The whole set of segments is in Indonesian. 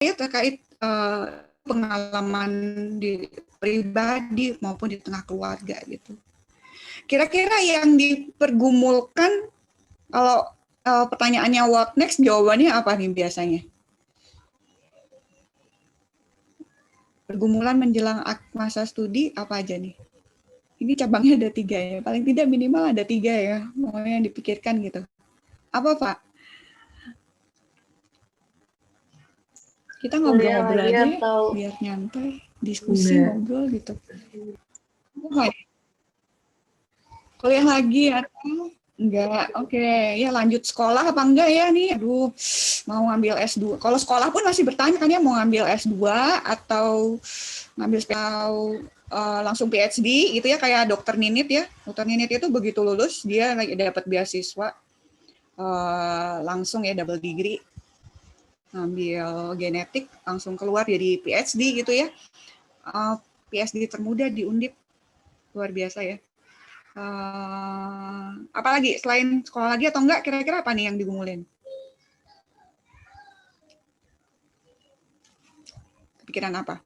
terkait pengalaman di pribadi maupun di tengah keluarga gitu. Kira-kira yang dipergumulkan kalau pertanyaannya what next, jawabannya apa nih biasanya? Pergumulan menjelang masa studi apa aja nih? Ini cabangnya ada 3 ya, paling tidak minimal ada 3 ya, mau yang dipikirkan gitu. Apa Pak? Kita ngobrol-ngobrol aja ya, biar nyantai, diskusi, ngobrol gitu. Kuliah lagi atau enggak? Oke, ya lanjut sekolah apa enggak ya nih? Aduh, mau ngambil S2. Kalau sekolah pun masih bertanya kan ya mau ngambil S2 atau ngambil langsung PhD gitu ya, kayak dokter Ninit ya. Dokter Ninit itu begitu lulus dia dapat beasiswa langsung ya double degree, ngambil genetik langsung keluar jadi PhD gitu ya. PhD termuda di Undip, luar biasa ya. Apalagi selain sekolah lagi atau enggak, kira-kira apa nih yang digumulin? Kepikiran apa?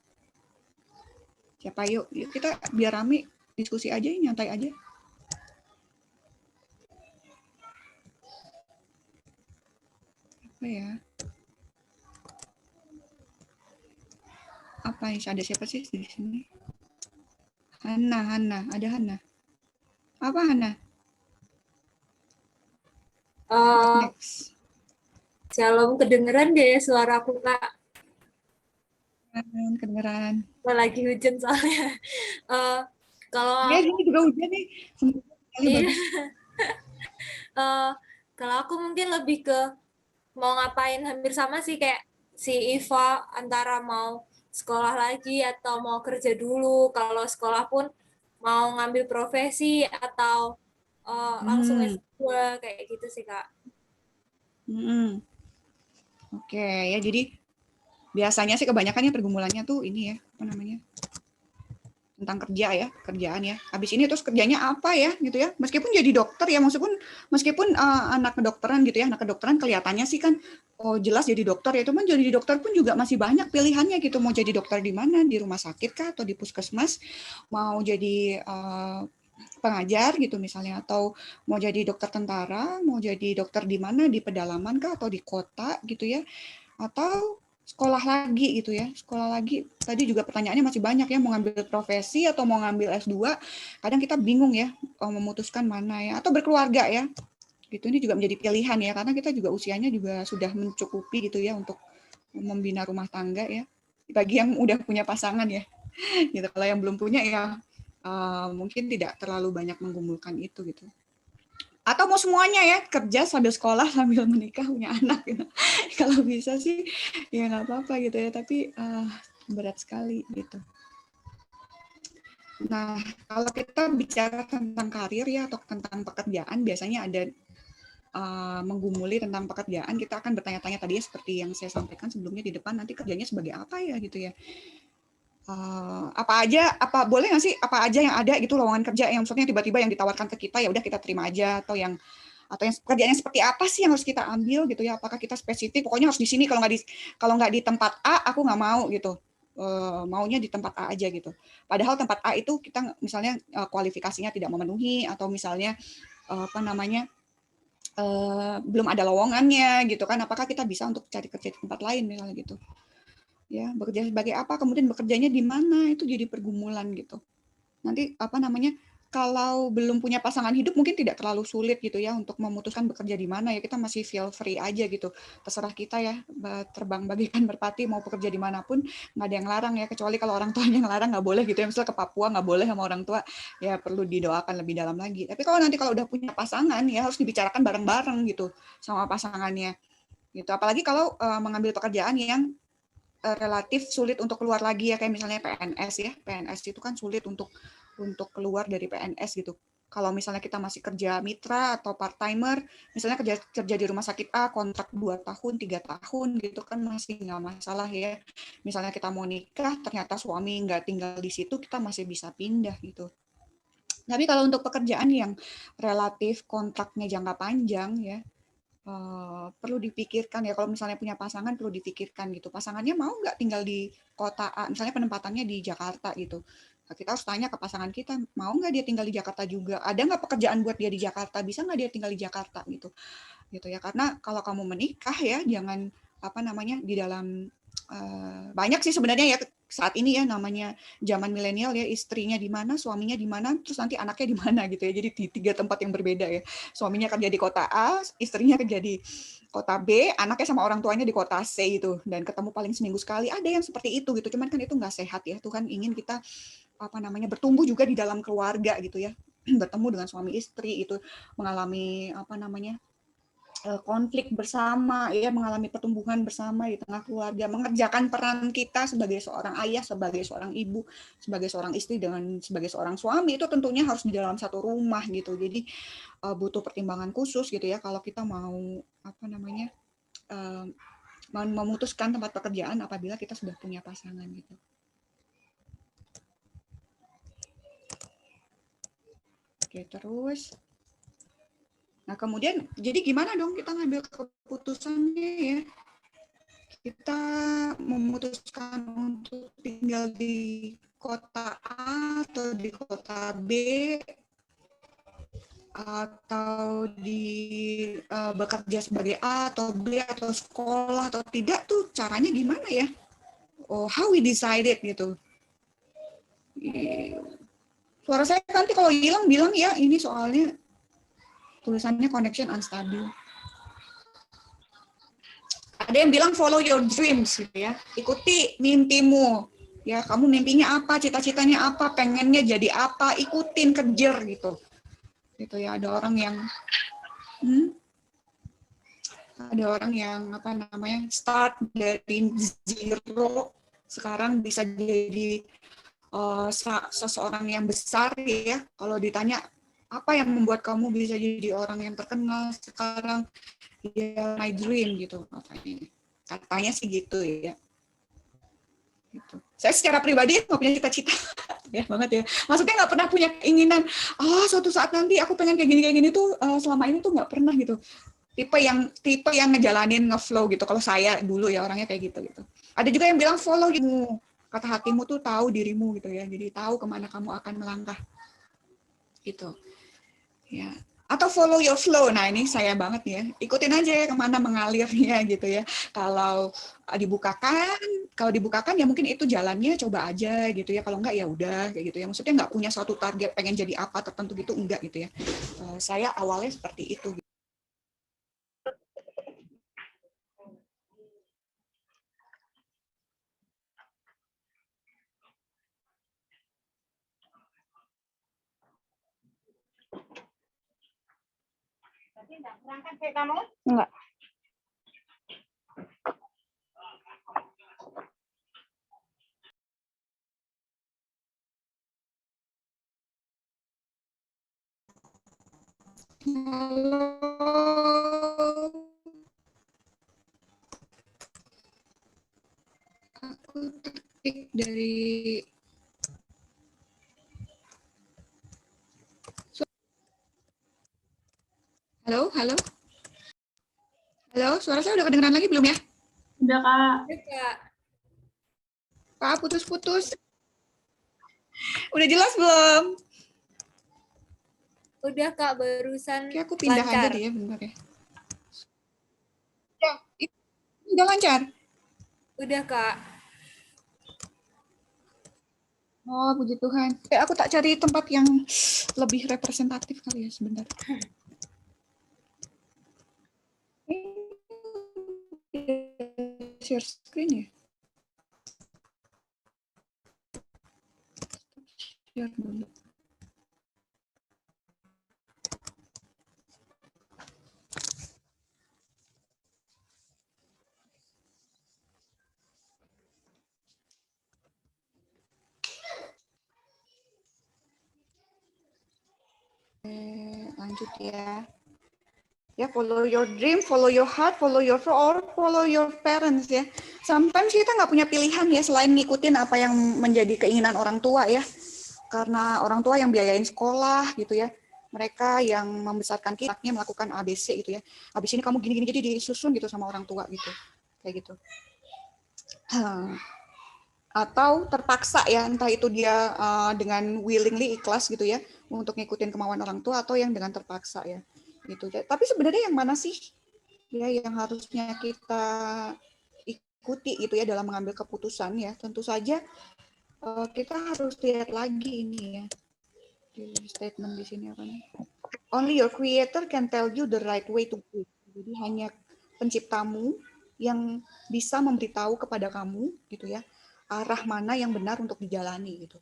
Siapa yuk kita biar rame diskusi aja, nyantai aja. Apa ya? Apa yang ada siapa sih di sini? Hana, ada Hana. Apa Hana? Next. Shalom, kedengeran gak ya suaraku Kak? Kedengeran. Lagi hujan soalnya. Kalau ya ini juga hujan nih. Iya. Kalau aku mungkin lebih ke mau ngapain, hampir sama sih kayak si Iva, antara mau sekolah lagi atau mau kerja dulu. Kalau sekolah pun mau ngambil profesi atau langsung S2 kayak gitu sih Kak. Oke, ya jadi biasanya sih kebanyakannya pergumulannya tuh ini ya, apa namanya? Tentang kerja ya, kerjaan ya. Habis ini terus kerjanya apa ya gitu ya. Meskipun jadi dokter ya, meskipun anak kedokteran gitu ya, anak kedokteran kelihatannya sih kan oh jelas jadi dokter ya, cuman jadi dokter pun juga masih banyak pilihannya gitu. Mau jadi dokter di mana? Di rumah sakit kah atau di puskesmas? Mau jadi pengajar gitu misalnya, atau mau jadi dokter tentara, mau jadi dokter di mana, di pedalaman kah atau di kota gitu ya, atau sekolah lagi gitu ya, sekolah lagi. Tadi juga pertanyaannya masih banyak ya, mau ngambil profesi atau mau ngambil S2, kadang kita bingung ya memutuskan mana ya, atau berkeluarga ya gitu. Ini juga menjadi pilihan ya, karena kita juga usianya juga sudah mencukupi gitu ya untuk membina rumah tangga ya, bagi yang udah punya pasangan ya gitu. Kalau yang belum punya ya mungkin tidak terlalu banyak menggumulkan itu gitu. Atau mau semuanya ya, kerja sambil sekolah sambil menikah punya anak gitu. Kalau bisa sih ya nggak apa-apa gitu ya, tapi berat sekali gitu. Nah, kalau kita bicara tentang karir ya atau tentang pekerjaan, biasanya ada menggumuli tentang pekerjaan, kita akan bertanya-tanya tadi ya, seperti yang saya sampaikan sebelumnya di depan, nanti kerjanya sebagai apa ya gitu ya. Apa aja, apa boleh nggak sih apa aja yang ada gitu lowongan kerja yang maksudnya tiba-tiba yang ditawarkan ke kita ya udah kita terima aja, atau yang pekerjaannya seperti apa sih yang harus kita ambil gitu ya, apakah kita spesifik pokoknya harus di sini, kalau nggak di tempat A aku nggak mau gitu, maunya di tempat A aja gitu, padahal tempat A itu kita misalnya kualifikasinya tidak memenuhi, atau misalnya apa namanya belum ada lowongannya gitu kan, apakah kita bisa untuk cari kerja di tempat lain misalnya gitu ya, bekerja sebagai apa, kemudian bekerjanya di mana, itu jadi pergumulan gitu. Nanti apa namanya, kalau belum punya pasangan hidup mungkin tidak terlalu sulit gitu ya untuk memutuskan bekerja di mana ya, kita masih feel free aja gitu, terserah kita ya, terbang bagaikan merpati mau bekerja dimanapun, nggak ada yang larang ya, kecuali kalau orang tuanya ngelarang nggak boleh gitu ya, misalnya ke Papua nggak boleh sama orang tua, ya perlu didoakan lebih dalam lagi. Tapi kalau nanti kalau udah punya pasangan ya harus dibicarakan bareng-bareng gitu sama pasangannya gitu, apalagi kalau mengambil pekerjaan yang relatif sulit untuk keluar lagi ya, kayak misalnya PNS ya, PNS itu kan sulit untuk keluar dari PNS gitu. Kalau misalnya kita masih kerja mitra atau part timer, misalnya kerja di rumah sakit A kontrak 2 tahun 3 tahun gitu kan masih nggak masalah ya. Misalnya kita mau nikah ternyata suami nggak tinggal di situ, kita masih bisa pindah gitu. Tapi kalau untuk pekerjaan yang relatif kontraknya jangka panjang ya, perlu dipikirkan ya, kalau misalnya punya pasangan perlu dipikirkan gitu. Pasangannya mau nggak tinggal di kota A, misalnya penempatannya di Jakarta gitu. Nah, kita harus tanya ke pasangan kita, mau nggak dia tinggal di Jakarta juga? Ada nggak pekerjaan buat dia di Jakarta? Bisa nggak dia tinggal di Jakarta gitu? Gitu ya. Karena kalau kamu menikah ya, jangan apa namanya di dalam banyak sih sebenarnya ya saat ini ya namanya zaman milenial ya, istrinya di mana, suaminya di mana, terus nanti anaknya di mana gitu ya. Jadi di 3 tempat yang berbeda ya. Suaminya kerja di kota A, istrinya kerja di kota B, anaknya sama orang tuanya di kota C itu, dan ketemu paling seminggu sekali. Ada yang seperti itu gitu. Cuman kan itu nggak sehat ya. Tuhan ingin kita apa namanya bertumbuh juga di dalam keluarga gitu ya. Bertemu dengan suami istri itu, mengalami apa namanya konflik bersama, ya mengalami pertumbuhan bersama di tengah keluarga, mengerjakan peran kita sebagai seorang ayah, sebagai seorang ibu, sebagai seorang istri, dengan sebagai seorang suami itu tentunya harus di dalam satu rumah gitu. Jadi butuh pertimbangan khusus gitu ya kalau kita mau apa namanya memutuskan tempat pekerjaan apabila kita sudah punya pasangan gitu. Oke, terus nah kemudian jadi gimana dong kita ngambil keputusannya ya? Kita memutuskan untuk tinggal di kota A atau di kota B atau bekerja sebagai A atau B atau sekolah atau tidak tuh caranya gimana ya? Oh, how we decided gitu. Suara saya nanti kalau hilang bilang ya ini soalnya tulisannya connection unstable. Ada yang bilang follow your dreams gitu ya. Ikuti mimpimu. Ya, kamu mimpinya apa, cita-citanya apa, pengennya jadi apa, ikutin, kejar gitu. Gitu ya, ada orang yang apa namanya start dari zero, sekarang bisa jadi seseorang yang besar ya. Kalau ditanya apa yang membuat kamu bisa jadi orang yang terkenal sekarang, ya my dream gitu katanya sih gitu ya. Gitu. Saya secara pribadi nggak punya cita-cita ya banget ya. Maksudnya nggak pernah punya keinginan, suatu saat nanti aku pengen kayak gini tuh selama ini tuh nggak pernah gitu. Tipe yang ngejalanin ngeflow gitu. Kalau saya dulu ya orangnya kayak gitu. Ada juga yang bilang follow dirimu. Kata hatimu tuh tahu dirimu gitu ya. Jadi tahu kemana kamu akan melangkah. Gitu. Ya. Atau follow your flow. Nah, ini saya banget ya. Ikutin aja kemana mengalirnya gitu ya. Kalau dibukakan ya mungkin itu jalannya coba aja gitu ya. Kalau enggak ya udah kayak gitu ya. Maksudnya nggak punya suatu target pengen jadi apa tertentu gitu, enggak gitu ya. Saya awalnya seperti itu. Enggak berangkat kayak kamu? Enggak. Halo. Aku terketik dari Halo. Halo, suara saya udah kedengeran lagi belum ya? Udah, Kak. Kak. Kak, putus-putus. Udah jelas belum? Udah Kak, barusan Oke, aku pindah aja lancar. deh ya, bentar ya. Ya, udah lancar? Udah Kak. Oh, puji Tuhan. Aku tak cari tempat yang lebih representatif kali ya, sebentar. Share screen ya? Share dulu. Lanjut ya. Ya, follow your dream, follow your heart, follow your flow, follow your parents ya. Sometimes kita nggak punya pilihan ya selain ngikutin apa yang menjadi keinginan orang tua ya. Karena orang tua yang biayain sekolah gitu ya. mereka yang membesarkan kita anaknya melakukan ABC gitu ya. Habis ini kamu gini-gini, jadi disusun gitu sama orang tua gitu. Kayak gitu. Atau terpaksa ya, entah itu dia dengan willingly ikhlas gitu ya untuk ngikutin kemauan orang tua, atau yang dengan terpaksa ya gitu. Tapi sebenarnya yang mana sih ya yang harusnya kita ikuti gitu ya dalam mengambil keputusan ya? Tentu saja kita harus lihat lagi ini ya di statement di sini apa nih? Only your creator can tell you the right way to go. Jadi hanya penciptamu yang bisa memberitahu kepada kamu gitu ya arah mana yang benar untuk dijalani gitu.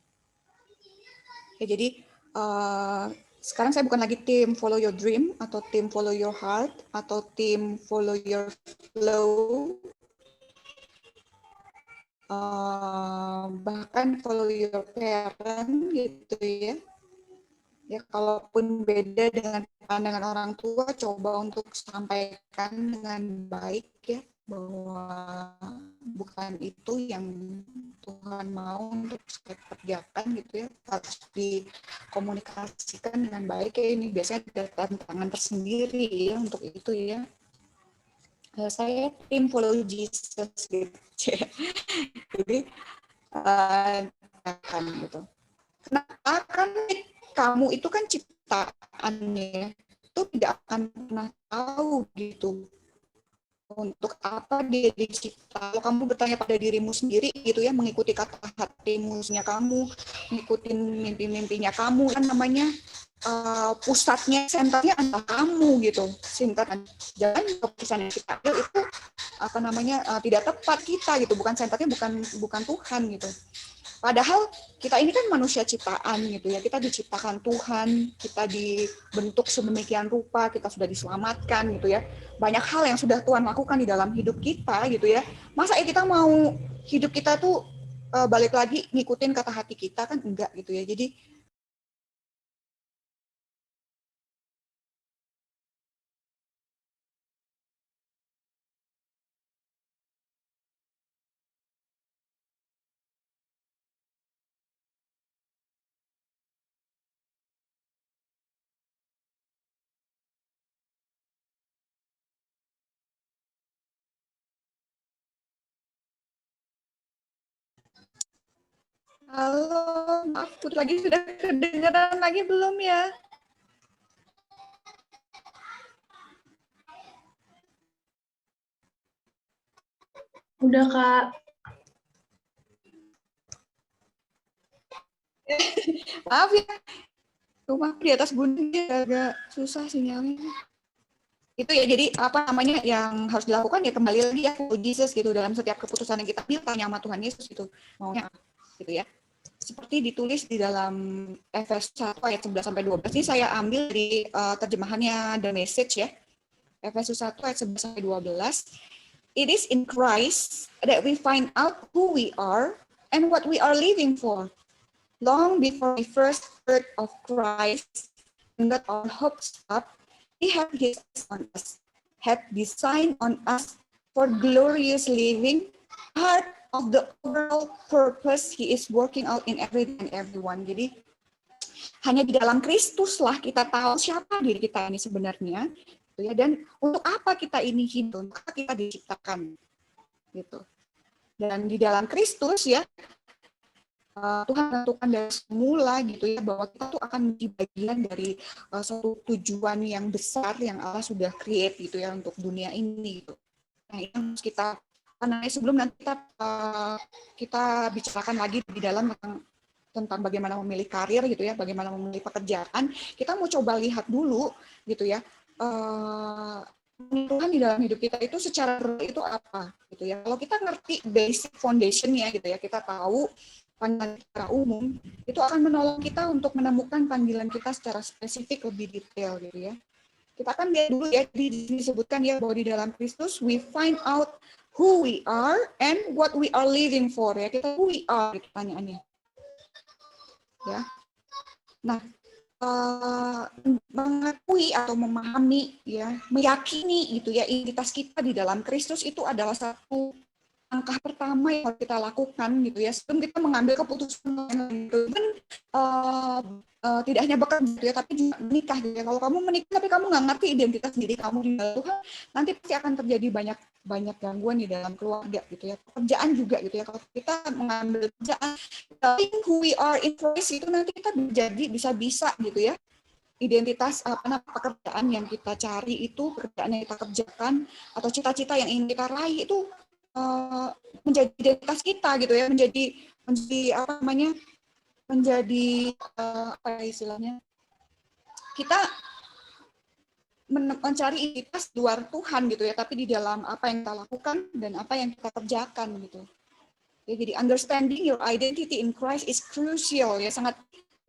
Ya, jadi sekarang saya bukan lagi tim follow your dream atau tim follow your heart atau tim follow your flow, bahkan follow your parent gitu ya. Ya kalaupun beda dengan pandangan orang tua, coba untuk sampaikan dengan baik ya bahwa bukan itu yang Tuhan mau untuk saya kerjakan gitu ya, harus dikomunikasikan dengan baik ya. Ini biasanya ada tantangan tersendiri ya untuk itu ya. Saya tim follow Jesus gitu ya. Jadi akan gitu. Kenapa? Kan kamu itu kan ciptaannya, itu tidak akan pernah tahu gitu untuk apa dia dicipta. Kalau kamu bertanya pada dirimu sendiri gitu ya, mengikuti kata hatimu, kamu ngikutin mimpi-mimpinya kamu, kan namanya pusatnya, senternya adalah kamu gitu. Jangan keputusan yang kita ambil itu apa namanya tidak tepat kita gitu, bukan senternya, bukan Tuhan gitu. Padahal kita ini kan manusia ciptaan gitu ya, kita diciptakan Tuhan, kita dibentuk sedemikian rupa, kita sudah diselamatkan gitu ya. Banyak hal yang sudah Tuhan lakukan di dalam hidup kita gitu ya. Masa kita mau hidup kita tuh balik lagi ngikutin kata hati kita, kan enggak gitu ya. Jadi halo, maaf Putri lagi, sudah kedengaran lagi belum ya? Udah, Kak. Maaf ya, rumah di atas gunung agak susah sinyalnya. Itu ya, jadi apa namanya yang harus dilakukan ya kembali lagi ya ke Jesus gitu, dalam setiap keputusan yang kita ambil tanya sama Tuhan Yesus gitu maunya gitu ya. Seperti ditulis di dalam Efesus 1 ayat 11 sampai 12. Ini saya ambil dari terjemahannya The Message ya. Efesus 1 ayat 11 sampai 12. It is in Christ that we find out who we are and what we are living for. Long before we first heard of Christ and got our hopes up, He had His eyes on us, had designed on us for glorious living, part of the overall purpose He is working out in everything and everyone. Jadi hanya di dalam Kristus lah kita tahu siapa diri kita ini sebenarnya, gitu ya. Dan untuk apa kita ini hidup, untuk apa kita diciptakan, gitu. Dan di dalam Kristus ya, Tuhan menentukan dari semula gitu ya bahwa kita tuh akan menjadi bagian dari suatu tujuan yang besar yang Allah sudah create gitu ya untuk dunia ini gitu. Nah, ini harus kita sebelum nanti kita bicarakan lagi di dalam tentang bagaimana memilih karir gitu ya, bagaimana memilih pekerjaan, kita mau coba lihat dulu gitu ya. Tuhan di dalam hidup kita itu secara itu apa gitu ya. Kalau kita ngerti basic foundation-nya gitu ya, kita tahu panggilan secara umum, itu akan menolong kita untuk menemukan panggilan kita secara spesifik lebih detail gitu ya. Kita akan lihat dulu ya, disebutkan ya bahwa di dalam Kristus we find out who we are and what we are living for ya. Kita who we are gitu pertanyaannya. Ya. Nah, mengakui atau memahami ya, meyakini gitu ya identitas kita di dalam Kristus itu adalah satu langkah pertama yang harus kita lakukan gitu ya sebelum kita mengambil keputusan gitu. Tidak hanya bekerja gitu ya, tapi juga menikah gitu ya. Kalau kamu menikah tapi kamu nggak ngerti identitas diri kamu di dalam Tuhan, nanti pasti akan terjadi banyak gangguan di dalam keluarga gitu ya. Pekerjaan juga gitu ya. Kalau kita mengambil pekerjaan, who we are in Christ itu nanti kita bisa gitu ya. Identitas pekerjaan yang kita cari itu, pekerjaan yang kita kerjakan atau cita-cita yang ingin kita raih itu menjadi identitas kita gitu ya, menjadi apa istilahnya, kita mencari identitas luar Tuhan gitu ya, tapi di dalam apa yang kita lakukan dan apa yang kita kerjakan gitu ya. Jadi understanding your identity in Christ is crucial ya, sangat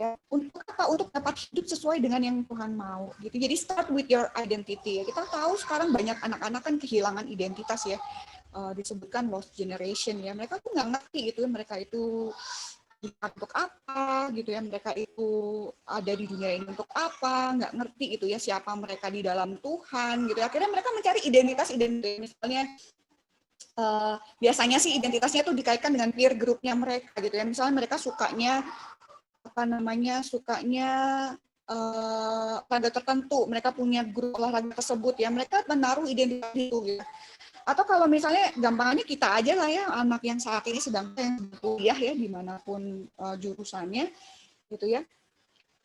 ya, untuk apa? Untuk dapat hidup sesuai dengan yang Tuhan mau gitu. Jadi start with your identity ya. Kita tahu sekarang banyak anak-anak kan kehilangan identitas ya, disebutkan lost generation ya. Mereka tuh nggak ngerti gitu, mereka itu untuk apa gitu ya, mereka itu ada di dunia ini untuk apa, nggak ngerti gitu ya siapa mereka di dalam Tuhan gitu. Akhirnya mereka mencari identitas misalnya. Biasanya sih identitasnya tuh dikaitkan dengan peer groupnya mereka gitu ya. Misalnya mereka sukanya olahraga tertentu, mereka punya grup olahraga tersebut ya, mereka menaruh identitas itu gitu. Atau kalau misalnya gampangnya kita aja lah ya, anak yang saat ini sedang kuliah ya dimanapun jurusannya gitu ya.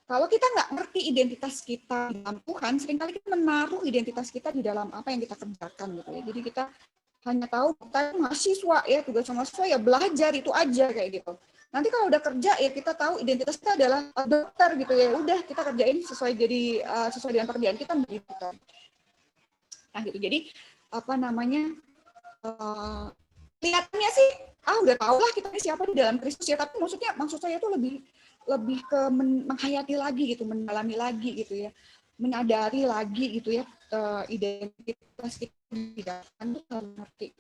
Kalau kita nggak ngerti identitas kita di dalam Tuhan, seringkali kita menaruh identitas kita di dalam apa yang kita kerjakan gitu ya. Jadi kita hanya tahu kita mahasiswa ya, tugas mahasiswa ya belajar itu aja kayak gitu. Nanti kalau udah kerja ya kita tahu identitas kita adalah dokter gitu ya. Udah kita kerjain sesuai dengan pekerjaan kita menjadi dokter. Nah gitu. Jadi kelihatannya sih udah tahu lah kita siapa di dalam Kristus ya. Tapi maksud saya itu lebih ke menghayati lagi gitu, mendalami lagi gitu ya, menyadari lagi gitu ya identitas kita di dalam Tuhan, ngerti.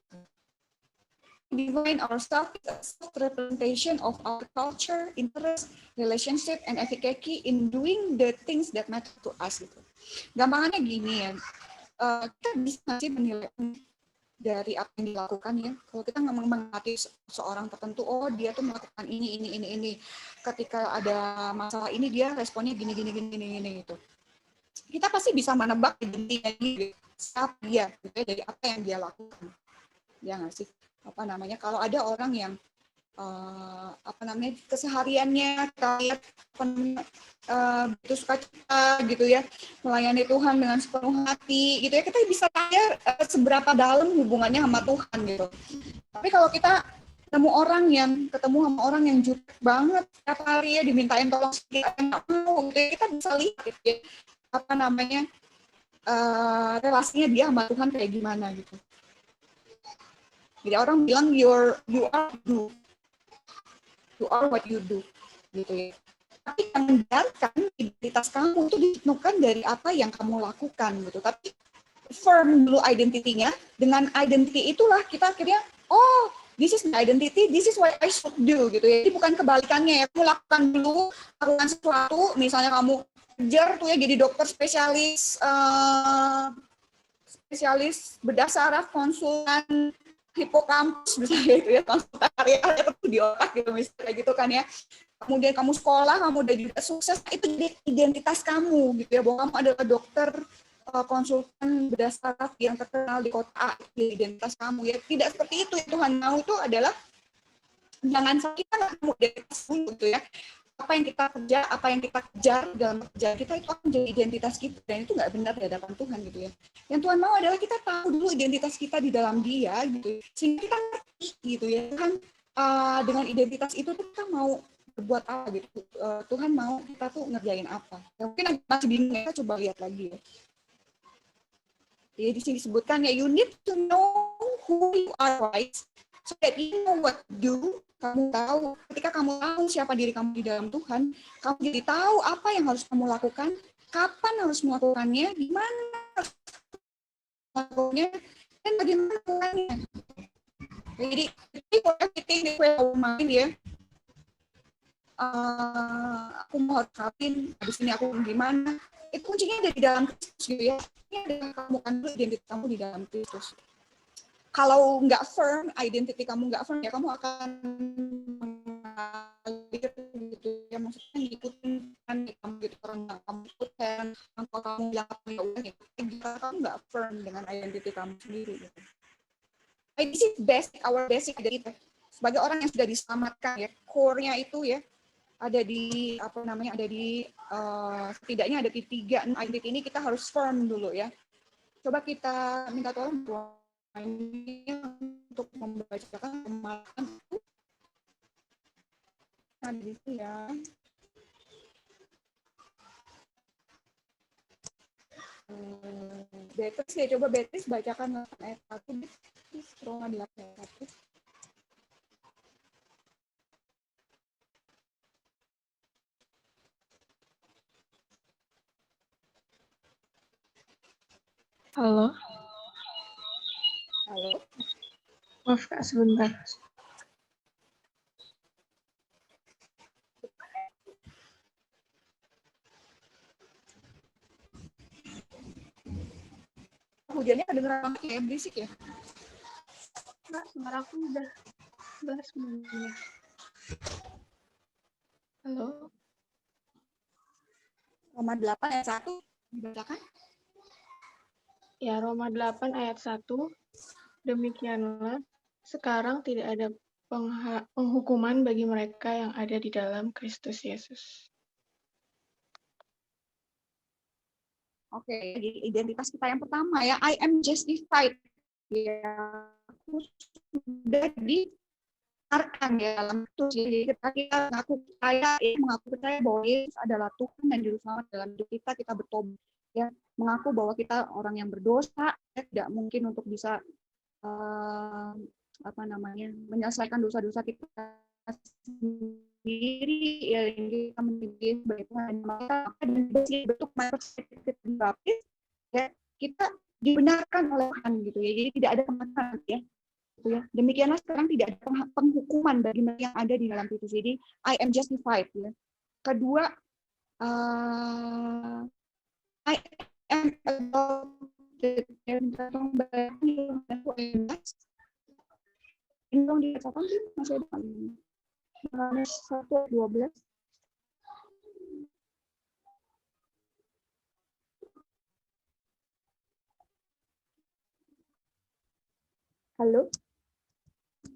Define ourselves as a representation of our culture, interest, relationship, and efficacy in doing the things that matter to us gitu. Gampangannya gini ya, kita bisa nggak sih menilai dari apa yang dilakukan ya. Kalau kita mengerti seorang tertentu, oh dia tuh melakukan ini. Ketika ada masalah ini dia responnya gini gitu. Kita pasti bisa menebak identitasnya gitu, siapa dia gitu ya, dari apa yang dia lakukan. Ya nggak sih? Kalau ada orang yang kesehariannya kita lihat begitu sukacita gitu ya, melayani Tuhan dengan sepenuh hati gitu ya, kita bisa tanya seberapa dalam hubungannya sama Tuhan gitu. Tapi kalau kita ketemu sama orang yang jutek banget setiap hari ya, dimintain tolong sedikit nggak mau gitu ya, kita bisa lihat gitu ya, relasinya dia sama Tuhan kayak gimana gitu. Jadi orang bilang you are what you do gitu ya. Tapi jangan biarkan identitas kamu itu ditentukan dari apa yang kamu lakukan gitu. Tapi firm dulu identity-nya, dengan identity itulah kita akhirnya this is my identity, this is what I should do gitu ya. Jadi bukan kebalikannya ya, kamu lakukan sesuatu, misalnya kamu kejar tuh ya jadi dokter spesialis bedah saraf, konsultan hipokampus misalnya gitu ya, konsultan karya di otak gitu misalnya gitu kan ya. Kemudian kamu sekolah, kamu udah juga sukses, itu jadi identitas kamu gitu ya, bahwa kamu adalah dokter konsultan bedah saraf yang terkenal di kota A, identitas kamu ya. Tidak seperti itu. Tuhan mau itu adalah jangan sampai kita nggak mau identitas dulu gitu ya. Apa yang kita kerja, apa yang kita kejar dalam pekerjaan kita itu akan menjadi identitas kita, dan itu nggak benar di hadapan Tuhan gitu ya. Yang Tuhan mau adalah kita tahu dulu identitas kita di dalam Dia gitu, sehingga kita ngerti gitu ya kan, dengan identitas itu kita mau berbuat apa gitu. Tuhan mau kita tuh ngerjain apa. Ya, mungkin masih bingung, kita coba lihat lagi ya. Jadi di sini disebutkan ya, you need to know who you are, right? So that you know what to do. Kamu tahu, ketika kamu tahu siapa diri kamu di dalam Tuhan, kamu jadi tahu apa yang harus kamu lakukan, kapan harus melakukannya, di mana harus melakukannya, dan bagaimana melakukannya. Jadi, for everything that we have mind ya, aku mau harus ngapain, habis ini aku gimana, itu kuncinya dari dalam Kristus gitu ya. Ini adalah kamu kan dulu identitas kamu di dalam Kristus. kalau nggak firm, identity kamu nggak firm, ya kamu akan mengalir gitu ya, maksudnya ngikutin kan kamu gitu, orang yang kamu ikutin, kalau kamu bilang kamu ya udah gitu, kamu nggak firm dengan identity kamu sendiri gitu. This is basic, our basic identity. Sebagai orang yang sudah diselamatkan ya, core-nya itu ya ada di apa namanya, ada di setidaknya ada di 3 identity ini kita harus firm dulu ya. Coba kita minta tolong untuk membacakan kemarin itu ada di sini ya. Beatrice ya, coba Beatrice bacakan ayat 1, Roma 8 ayat 1. Halo, Halo. maaf Kak sebentar. Hujannya kedengeran kayak berisik ya? Kak, suara aku udah bahas semuanya. Halo, Roma 8 ayat 1 dibacakan. ya Roma 8 ayat 1, demikianlah sekarang tidak ada penghukuman bagi mereka yang ada di dalam Kristus Yesus. Oke, jadi identitas kita yang pertama ya, I am justified. Ya, aku sudah dibenarkan ya dalam Kristus. Jadi ketika kita mengaku percaya bahwa Yesus adalah Tuhan dan Juru Selamat dalam hidup kita, kita bertobat ya, mengaku bahwa kita orang yang berdosa, ya, tidak mungkin untuk bisa menyelesaikan dosa-dosa kita sendiri, ya yang kita menjadi sebagai Tuhan dan bentuk baptis ya, kita dibenarkan oleh Tuhan gitu ya, jadi tidak ada kematian ya gitu ya. Demikianlah sekarang tidak ada penghukuman bagi mereka yang ada di dalam Kristus, jadi I am justified ya. Kedua, I am adopted. Ini dong dibacakan sih, masih ada Yohanes 1:12. Halo?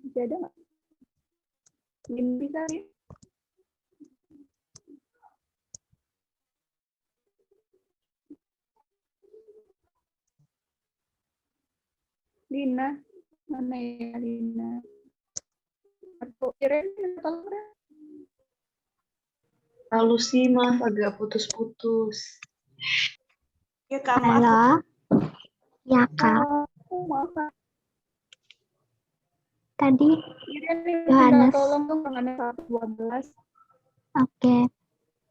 Masih ada nggak? Ini bisa ya? Lina, mana ya Lina? Atau Irene atau Lalu sih maaf agak putus-putus. Ya Kak, maaf. Halo, ya Kak. maaf. Tadi Irene Yohanes. tolong dong Yohanes 1:12. Oke,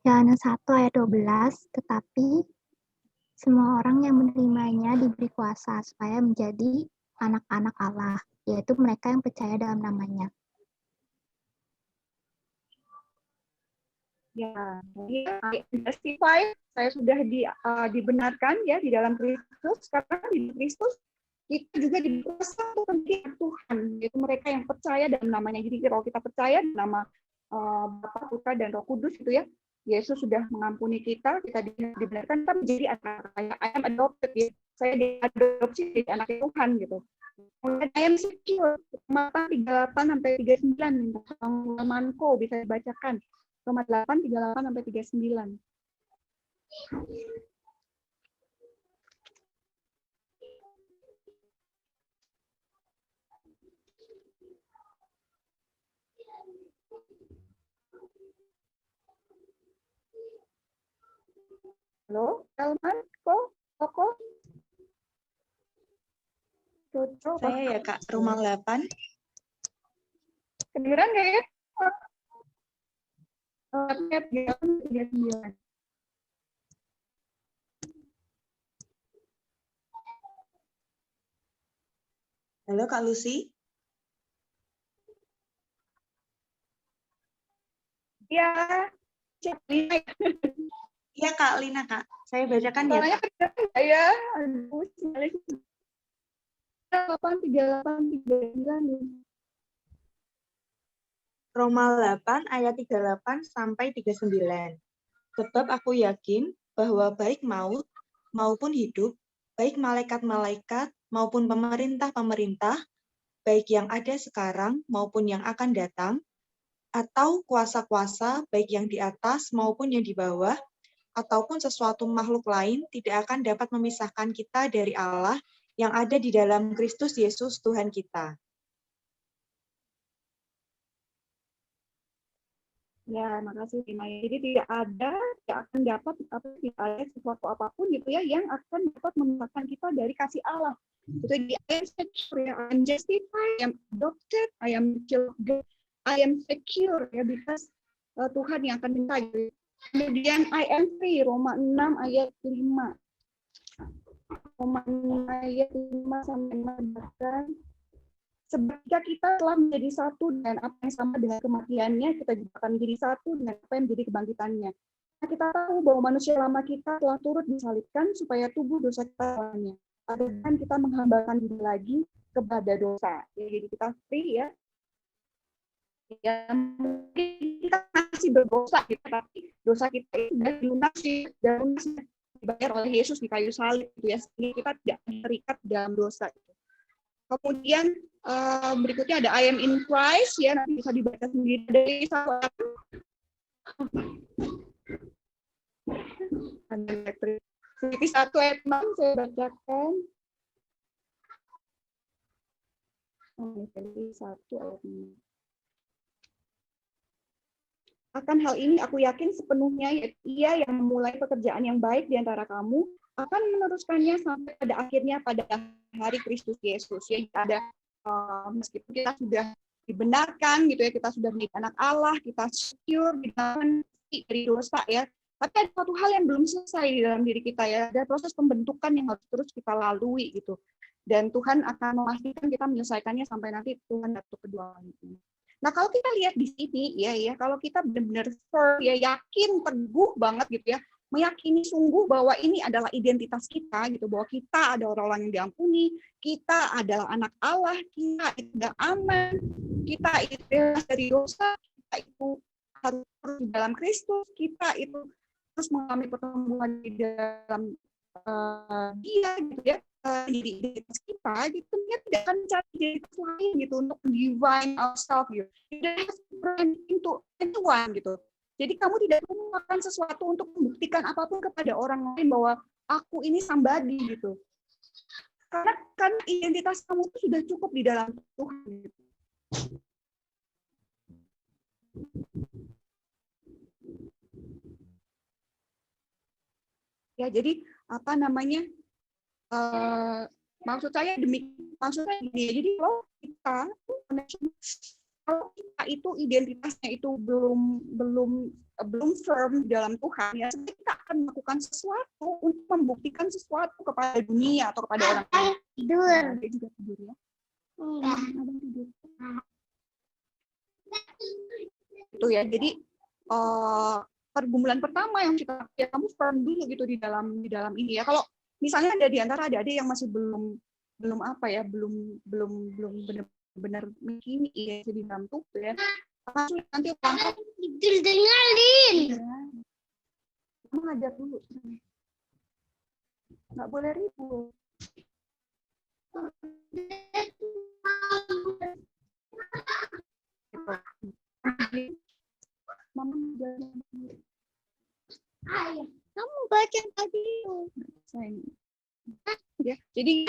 Yohanes 1 ayat 12, tetapi semua orang yang menerimanya diberi kuasa supaya menjadi anak-anak Allah, yaitu mereka yang percaya dalam namanya. Ya, jadi justified, saya sudah dibenarkan ya di dalam Kristus. Karena di Kristus kita juga dikuasa untuk menjadi Tuhan, yaitu mereka yang percaya dalam namanya. Jadi kalau kita percaya dalam nama Bapa, Putra, dan Roh Kudus itu ya, Yesus sudah mengampuni kita dibenarkan kita menjadi anak saya. I am adopted ya. Saya diadopsi jadi anak Tuhan gitu. I am secure. Roma 38 sampai 39. Manko bisa dibacakan. Roma 8 38 sampai 39. Halo, Elman, Koko? Coco, Saya ya Kak, Roma 8. kedengeran nggak ya? Ayat 39. Halo Kak Lucy. Ya, cek Lina. Iya Kak, Lina Kak. Saya bacakan ya Soalnya Kak. kedengeran nggak ya? Aduh, sialis. 8:38-39. Roma 8 ayat 38 sampai 39. Sebab aku yakin bahwa baik maut maupun hidup, baik malaikat-malaikat maupun pemerintah-pemerintah, baik yang ada sekarang maupun yang akan datang, atau kuasa-kuasa baik yang di atas maupun yang di bawah, ataupun sesuatu makhluk lain tidak akan dapat memisahkan kita dari Allah yang ada di dalam Kristus Yesus Tuhan kita. Ya, makasih Maya. Jadi tidak akan dapat tidak ada sesuatu apapun gitu ya yang akan dapat memisahkan kita dari kasih Allah. Jadi I am secure, I am justified, I am adopted, I am child of God, I am secure ya because Tuhan yang akan menjaga. Kemudian I am free, Roma 6 ayat 5. Roma 6 ayat 5 sampai 6. Sebab jika kita telah menjadi satu dengan apa yang sama dengan kematiannya, kita juga akan menjadi satu dengan apa yang menjadi kebangkitannya. Nah, kita tahu bahwa manusia lama kita telah turut disalibkan supaya tubuh dosa kita lawannya. Dan kita menghambakan diri lagi kepada dosa. Ya, jadi kita free ya. Ya, mungkin kita masih berdosa, tapi dosa kita itu sudah dilunasi dan dibayar oleh Yesus di kayu salib, gitu ya. Sehingga kita tidak terikat dalam dosa. Kemudian berikutnya ada I am in Christ ya, nanti bisa dibaca sendiri dari Filipi 1 ayat 6 saya bacakan. Filipi 1 ayat 6. Akan hal ini aku yakin sepenuhnya Ia yang memulai pekerjaan yang baik di antara kamu akan meneruskannya sampai pada akhirnya pada hari Kristus Yesus. Ya, ada meskipun kita sudah dibenarkan gitu ya, kita sudah menjadi anak Allah, kita secure dari dosa ya. Tapi ada satu hal yang belum selesai di dalam diri kita ya, ada proses pembentukan yang harus terus kita lalui gitu. Dan Tuhan akan memastikan kita menyelesaikannya sampai nanti Tuhan datang kedua kali. Nah, kalau kita lihat di sini ya kalau kita benar-benar firm ya, yakin teguh banget gitu ya, meyakini sungguh bahwa ini adalah identitas kita gitu, bahwa kita ada orang-orang yang diampuni, kita adalah anak Allah, kita itu sudah aman, kita itu bebas dari dosa, kita itu harus di dalam Kristus, kita itu terus mengalami pertumbuhan di dalam Dia gitu ya, jadi identitas kita gitu, dia tidak akan cari identitas lain gitu untuk divine ourselves gitu, tidak untuk anyone gitu. Jadi kamu tidak perlu melakukan sesuatu untuk membuktikan apapun kepada orang lain bahwa aku ini somebody gitu. Karena identitas kamu itu sudah cukup di dalam Tuhan. Gitu. Ya, jadi apa namanya? Maksud saya gini. Jadi kalau kita itu identitasnya itu belum firm dalam Tuhan ya, kita akan melakukan sesuatu untuk membuktikan sesuatu kepada dunia atau kepada orang lain. Tidur. Dia juga tidur ya. Abang tidur. Itu ya. Jadi pergumulan pertama yang kita ya, kamu firm dulu gitu di dalam ini ya. Kalau misalnya ada di antara adik-adik yang masih belum benar-benar mikir ya di dalam tuh ya. Nanti Tidur dengerin. Ya. Kamu ngajar dulu. Nggak boleh ribut. Mama jalan. Ayah, kamu baca tadi. Ya, jadi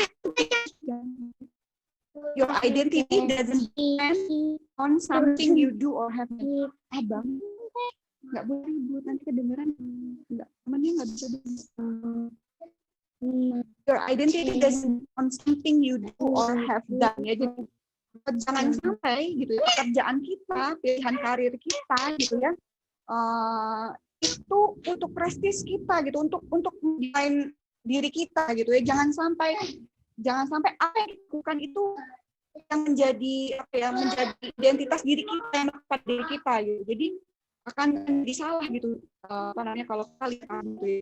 your identity doesn't depend on something you do or have. Abang, nggak boleh ribut, nanti kedengeran. Temannya nggak bisa dengar. Your identity doesn't depend on something you do or have done. Ya, jadi jangan sampai gitu ya, pekerjaan kita, pilihan karir kita gitu ya, itu untuk prestis kita gitu, untuk mendesain diri kita gitu ya. Jangan sampai apa yang dilakukan itu yang menjadi menjadi identitas diri kita, yang melekat diri kita gitu. Jadi akan disalah gitu kalau kita lihat gitu ya.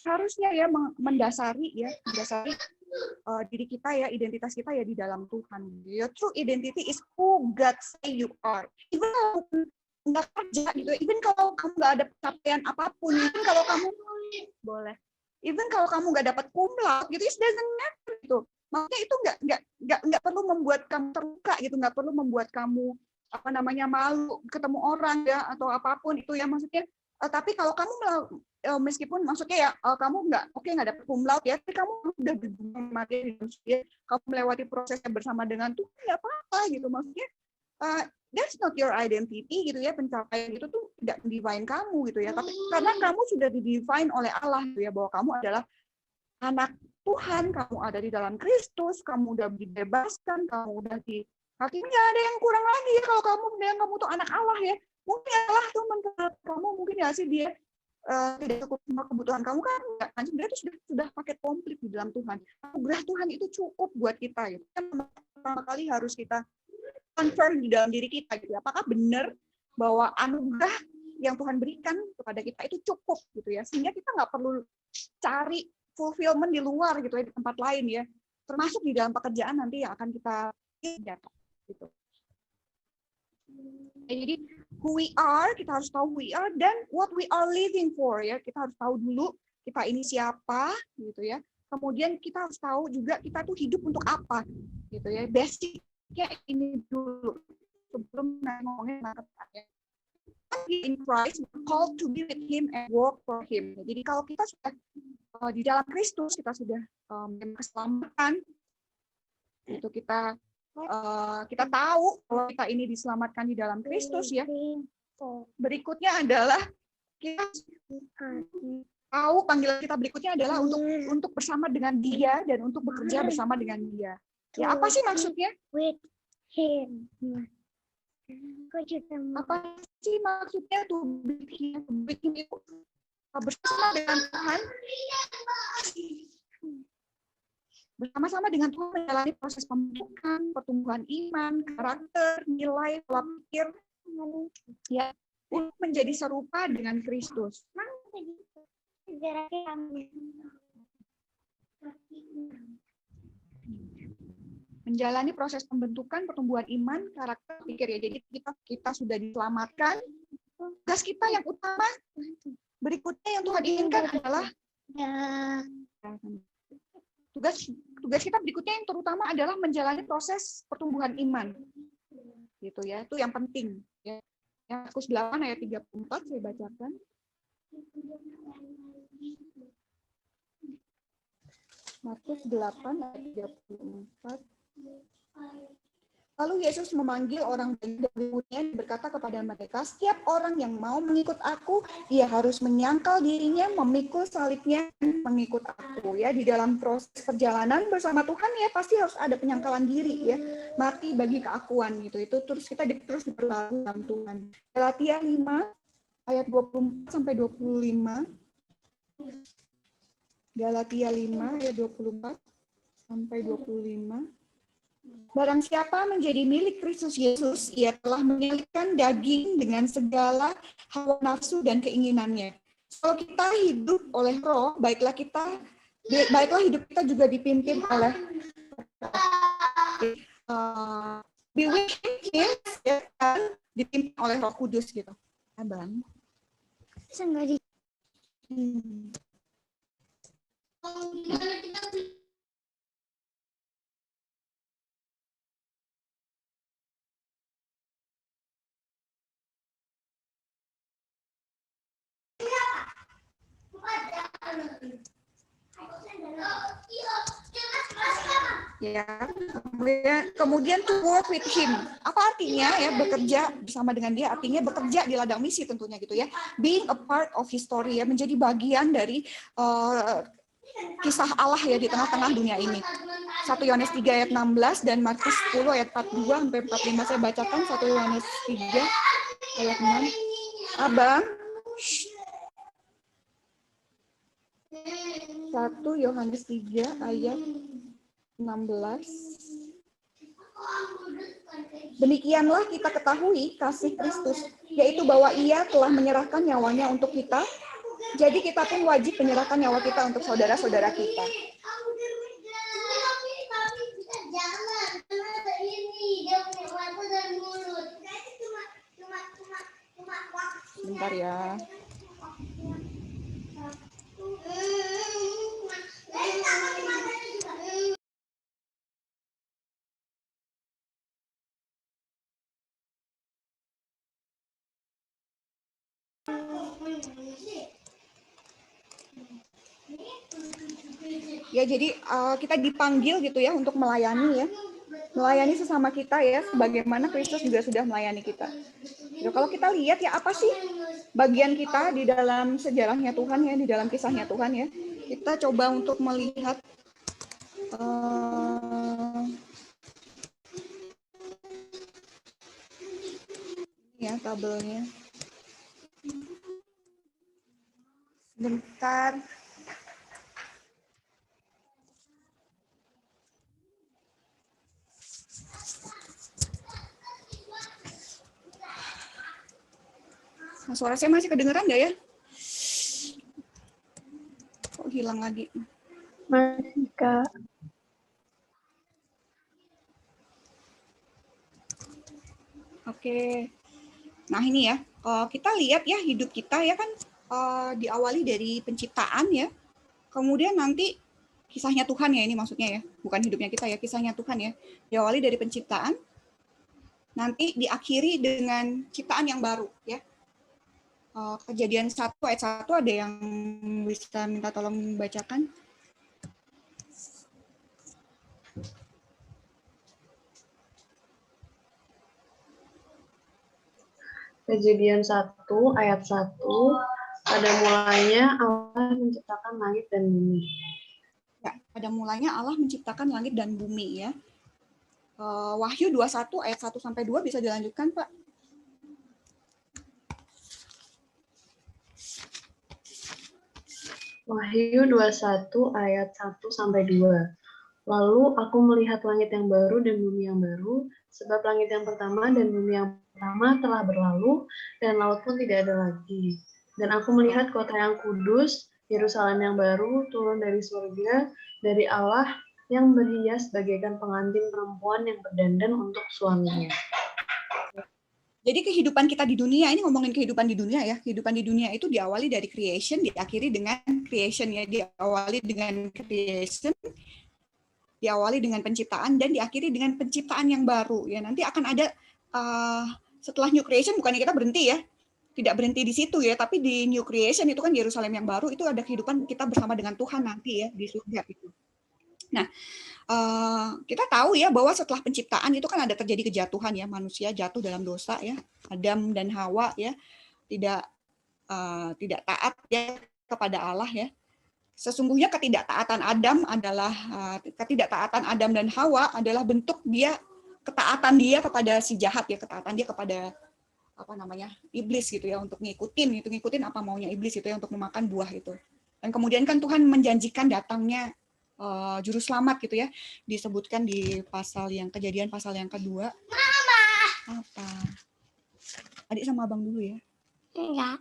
Harusnya ya mendasari diri kita ya, identitas kita ya di dalam Tuhan. Your true identity is who God say you are. Even kalau nggak kerja gitu, even kalau kamu nggak ada pencapaian apapun, even kalau kamu even kalau kamu nggak dapat cum laude gitu, it doesn't matter gitu. Maksudnya itu nggak perlu membuat kamu terluka gitu, nggak perlu membuat kamu malu ketemu orang ya atau apapun itu ya, maksudnya. Tapi kalau kamu meskipun maksudnya ya kamu nggak dapat cum laude ya, tapi kamu udah berjuang materi, kamu melewati prosesnya bersama dengan Tuhan, nggak apa-apa gitu, maksudnya. That's not your identity gitu ya, pencapaian itu tuh tidak mendefine kamu gitu ya, tapi karena kamu sudah didefine oleh Allah gitu ya, bahwa kamu adalah anak Tuhan, kamu ada di dalam Kristus, kamu udah dibebaskan, kamu udah akhirnya ada yang kurang lagi ya kalau kamu bilang kamu tuh anak Allah ya. Mungkin Allah tuh menurut kamu mungkin ya sih dia tidak cukup sama kebutuhan kamu kan enggak, kan sebenarnya itu sudah paket komplit di dalam Tuhan. Anugerah Tuhan itu cukup buat kita gitu. Pertama kali harus kita confirm di dalam diri kita gitu. Apakah benar bahwa anugerah yang Tuhan berikan kepada kita itu cukup gitu ya, sehingga kita nggak perlu cari fulfillment di luar gitu ya, di tempat lain ya, termasuk di dalam pekerjaan nanti yang akan kita dapat gitu. Jadi who we are, kita harus tahu who we are, dan what we are living for ya, kita harus tahu dulu kita ini siapa gitu ya. Kemudian kita harus tahu juga kita tuh hidup untuk apa gitu ya. Basicnya ini dulu sebelum ngomongin ya. In Christ, we're called to be with Him and work for Him. Jadi kalau kita sudah di dalam Kristus, kita sudah keselamatan, itu kita tahu bahwa kita ini diselamatkan di dalam Kristus ya. Berikutnya adalah kita tahu panggilan kita berikutnya adalah untuk bersama dengan Dia dan untuk bekerja bersama dengan Dia. Ya apa sih maksudnya? With Him. Apa sih maksudnya to be with Him itu? Bersama dengan Tuhan, bersama-sama dengan Tuhan menjalani proses pembentukan, pertumbuhan iman, karakter, nilai, pola pikir, ya, untuk menjadi serupa dengan Kristus. Menjalani proses pembentukan, pertumbuhan iman, karakter, pikir ya. Jadi kita sudah diselamatkan. Tugas kita yang utama berikutnya yang Tuhan inginkan adalah tugas kita berikutnya yang terutama adalah menjalani proses pertumbuhan iman. Gitu ya. Itu yang penting ya. Markus 8 ayat 34 saya bacakan. Markus 8 ayat 34. Lalu Yesus memanggil orang banyak dari murid-Nya, berkata kepada mereka, setiap orang yang mau mengikut aku, ia harus menyangkal dirinya, memikul salibnya, mengikut aku. Ya, di dalam proses perjalanan bersama Tuhan ya pasti harus ada penyangkalan diri ya, mati bagi keakuan gitu. Itu terus kita terus diperlakukan dalam Tuhan. Galatia 5 ayat 24 sampai 25. Galatia 5 ayat 24 sampai 25. Barang siapa menjadi milik Kristus Yesus, ia telah menyelipkan daging dengan segala hawa nafsu dan keinginannya. Kalau kita hidup oleh Roh, baiklah hidup kita juga dipimpin oleh be with Him, ya, dan dipimpin oleh Roh Kudus gitu. Abang. Ya, kemudian to work with Him. Apa artinya ya bekerja bersama dengan Dia? Artinya bekerja di ladang misi tentunya gitu ya. Being a part of His story ya, menjadi bagian dari kisah Allah ya di tengah-tengah dunia ini. 1 Yohanes 3 ayat 16 dan Markus 10 ayat 42 sampai 45 saya bacakan. 1 Yohanes 3 ayat 6. Abang. 1 Yohanes 3 ayat 16. Demikianlah kita ketahui kasih Kristus, yaitu bahwa Ia telah menyerahkan nyawanya untuk kita. Jadi kita pun wajib menyerahkan nyawa kita untuk saudara-saudara kita. Bentar ya. Ya, jadi kita dipanggil gitu ya untuk melayani ya. Melayani sesama kita ya, sebagaimana Kristus juga sudah melayani kita. Ya, kalau kita lihat ya apa sih bagian kita di dalam sejarahnya Tuhan ya, di dalam kisahnya Tuhan ya. Kita coba untuk melihat ya tabelnya. Bentar. Nah, suara saya masih kedengeran nggak ya? Kok hilang lagi? Masih, Kak. Oke. Nah ini ya, kita lihat ya hidup kita ya kan diawali dari penciptaan ya. Kemudian nanti kisahnya Tuhan ya, ini maksudnya ya, bukan hidupnya kita ya, kisahnya Tuhan ya. Diawali dari penciptaan, nanti diakhiri dengan ciptaan yang baru ya. Kejadian 1 ayat 1 ada yang bisa minta tolong bacakan? Kejadian 1 ayat 1, pada mulanya Allah menciptakan langit dan bumi. Ya, pada mulanya Allah menciptakan langit dan bumi ya. Wahyu 21 ayat 1 sampai 2 bisa dilanjutkan, Pak? Wahyu 21 ayat 1 sampai 2. Lalu aku melihat langit yang baru dan bumi yang baru, sebab langit yang pertama dan bumi yang pertama telah berlalu, dan laut pun tidak ada lagi. Dan aku melihat kota yang kudus, Yerusalem yang baru, turun dari surga, dari Allah, yang berhias bagaikan pengantin perempuan yang berdandan untuk suaminya. Jadi kehidupan kita di dunia, ini ngomongin kehidupan di dunia ya, kehidupan di dunia itu diawali dari creation, diakhiri dengan creation ya, diawali dengan creation, diawali dengan penciptaan, dan diakhiri dengan penciptaan yang baru ya. Nanti akan ada setelah new creation, bukannya kita berhenti ya, tidak berhenti di situ ya, tapi di new creation itu kan Yerusalem yang baru, itu ada kehidupan kita bersama dengan Tuhan nanti ya di surga itu. Nah, kita tahu ya bahwa setelah penciptaan itu kan ada terjadi kejatuhan ya, manusia jatuh dalam dosa ya, Adam dan Hawa ya tidak taat ya kepada Allah ya. Sesungguhnya ketidaktaatan Adam dan Hawa adalah bentuk ketaatan dia kepada si jahat ya, ketaatan dia kepada iblis gitu ya, untuk ngikutin apa maunya iblis itu ya, untuk memakan buah itu. Dan kemudian kan Tuhan menjanjikan datangnya juru selamat gitu ya, disebutkan di Kejadian pasal yang kedua. Mama. Apa? Adik sama abang dulu ya. Enggak.